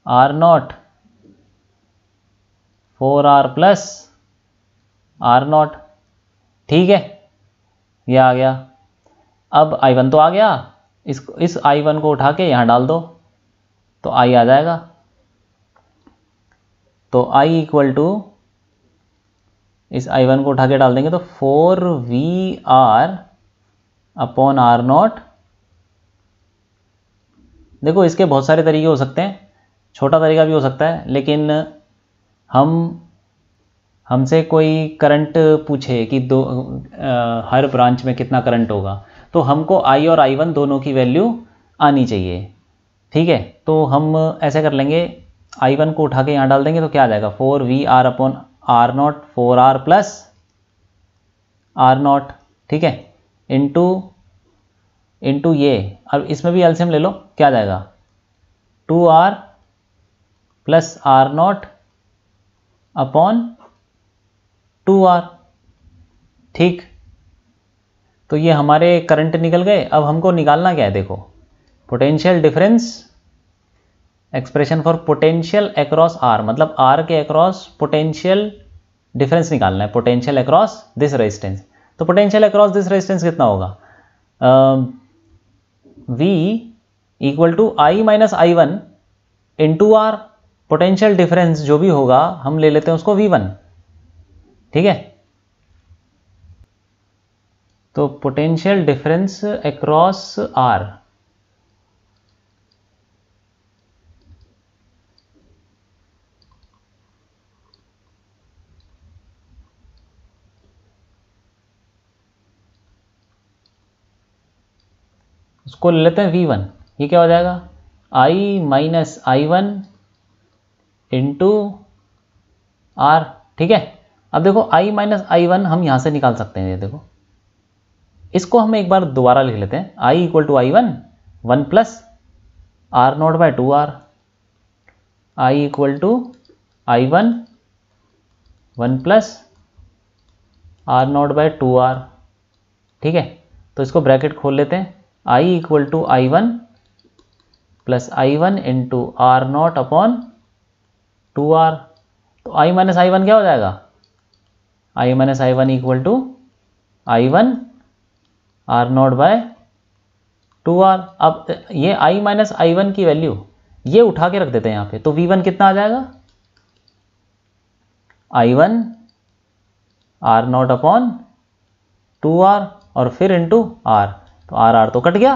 r0 4r plus r0। ठीक है, ये आ गया। अब i1 तो आ गया, इस i1 को उठा के यहाँ डाल दो तो i आ जाएगा, तो i इक्वल टू, इस i1 को उठा के डाल देंगे तो 4vr अपॉन r0। देखो, इसके बहुत सारे तरीके हो सकते हैं, छोटा तरीका भी हो सकता है, लेकिन हमसे कोई करंट पूछे कि हर ब्रांच में कितना करंट होगा, तो हमको i और i1 दोनों की वैल्यू आनी चाहिए। ठीक है, तो हम ऐसे कर लेंगे, i1 को उठा के यहाँ डाल देंगे तो क्या आ जाएगा, 4vr upon r0 4r plus r0। ठीक है, इंटू ये, अब इसमें भी एलसीएम ले लो, क्या आ जाएगा, 2r plus r0 upon 2r। ठीक, तो ये हमारे करंट निकल गए। अब हमको निकालना क्या है, देखो, potential difference, expression for potential across r, मतलब r के अक्रॉस पोटेंशियल डिफरेंस निकालना है, पोटेंशियल अक्रॉस दिस रेजिस्टेंस। तो पोटेंशियल अक्रॉस दिस रेजिस्टेंस कितना होगा, v equal to i minus i1 into r, potential difference जो भी होगा हम ले लेते हैं उसको v1। ठीक है, तो पोटेंशियल डिफरेंस अक्रॉस r, उसको ले लेते हैं v1। ये क्या हो जाएगा, i minus i1 into r। ठीक है, अब देखो I माइनस I1 हम यहाँ से निकाल सकते हैं, ये देखो, इसको हम एक बार दोबारा लिख लेते हैं। I equal to I1 1 plus R not by 2R, I equal to I1 1 plus R not by 2R। ठीक है, तो इसको ब्रैकेट खोल लेते हैं। I equal to I1 plus I1 into R not upon 2R। तो I माइनस I1 क्या हो जाएगा? I minus I1 equal to I1 R not by 2R। अब ये I माइनस I1 की वैल्यू ये उठा के रख देते हैं यहाँ पे, तो V1 कितना आ जाएगा? I1 R not upon 2R और फिर इंटू R, तो R तो कट गया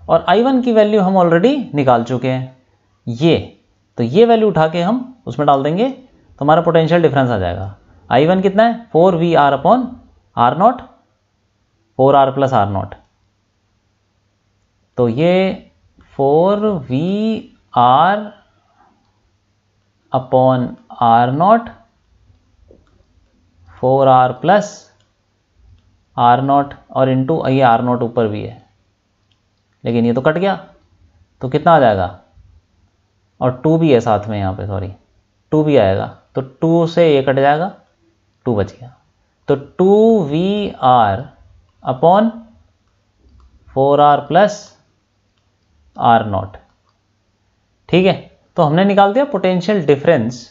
और I1 की वैल्यू हम ऑलरेडी निकाल चुके हैं ये, तो ये वैल्यू उठा के हम उसमें डाल देंगे तो हमारा पोटेंशियल डिफरेंस आ जाएगा। I1 कितना है? 4VR upon R not, 4R plus R not, तो ये 4VR upon R not, 4R plus R not और इंटू ये आर नॉट ऊपर भी है लेकिन ये तो कट गया, तो कितना आ जाएगा? और 2 भी है साथ में यहाँ पे, सॉरी 2 भी आएगा, तो 2 से ये कट जाएगा, 2 बच गया, तो 2VR upon 4R plus R not. ठीक है, तो हमने निकाल दिया potential difference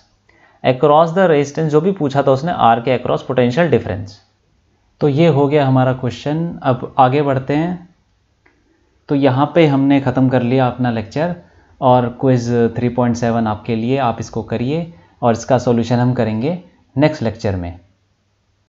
across the resistance, जो भी पूछा था उसने आर के अक्रॉस पोटेंशियल डिफरेंस। तो ये हो गया हमारा क्वेश्चन। अब आगे बढ़ते हैं। तो यहाँ पे हमने ख़त्म कर लिया अपना लेक्चर और क्विज़ 3.7 आपके लिए, आप इसको करिए और इसका सॉल्यूशन हम करेंगे नेक्स्ट लेक्चर में।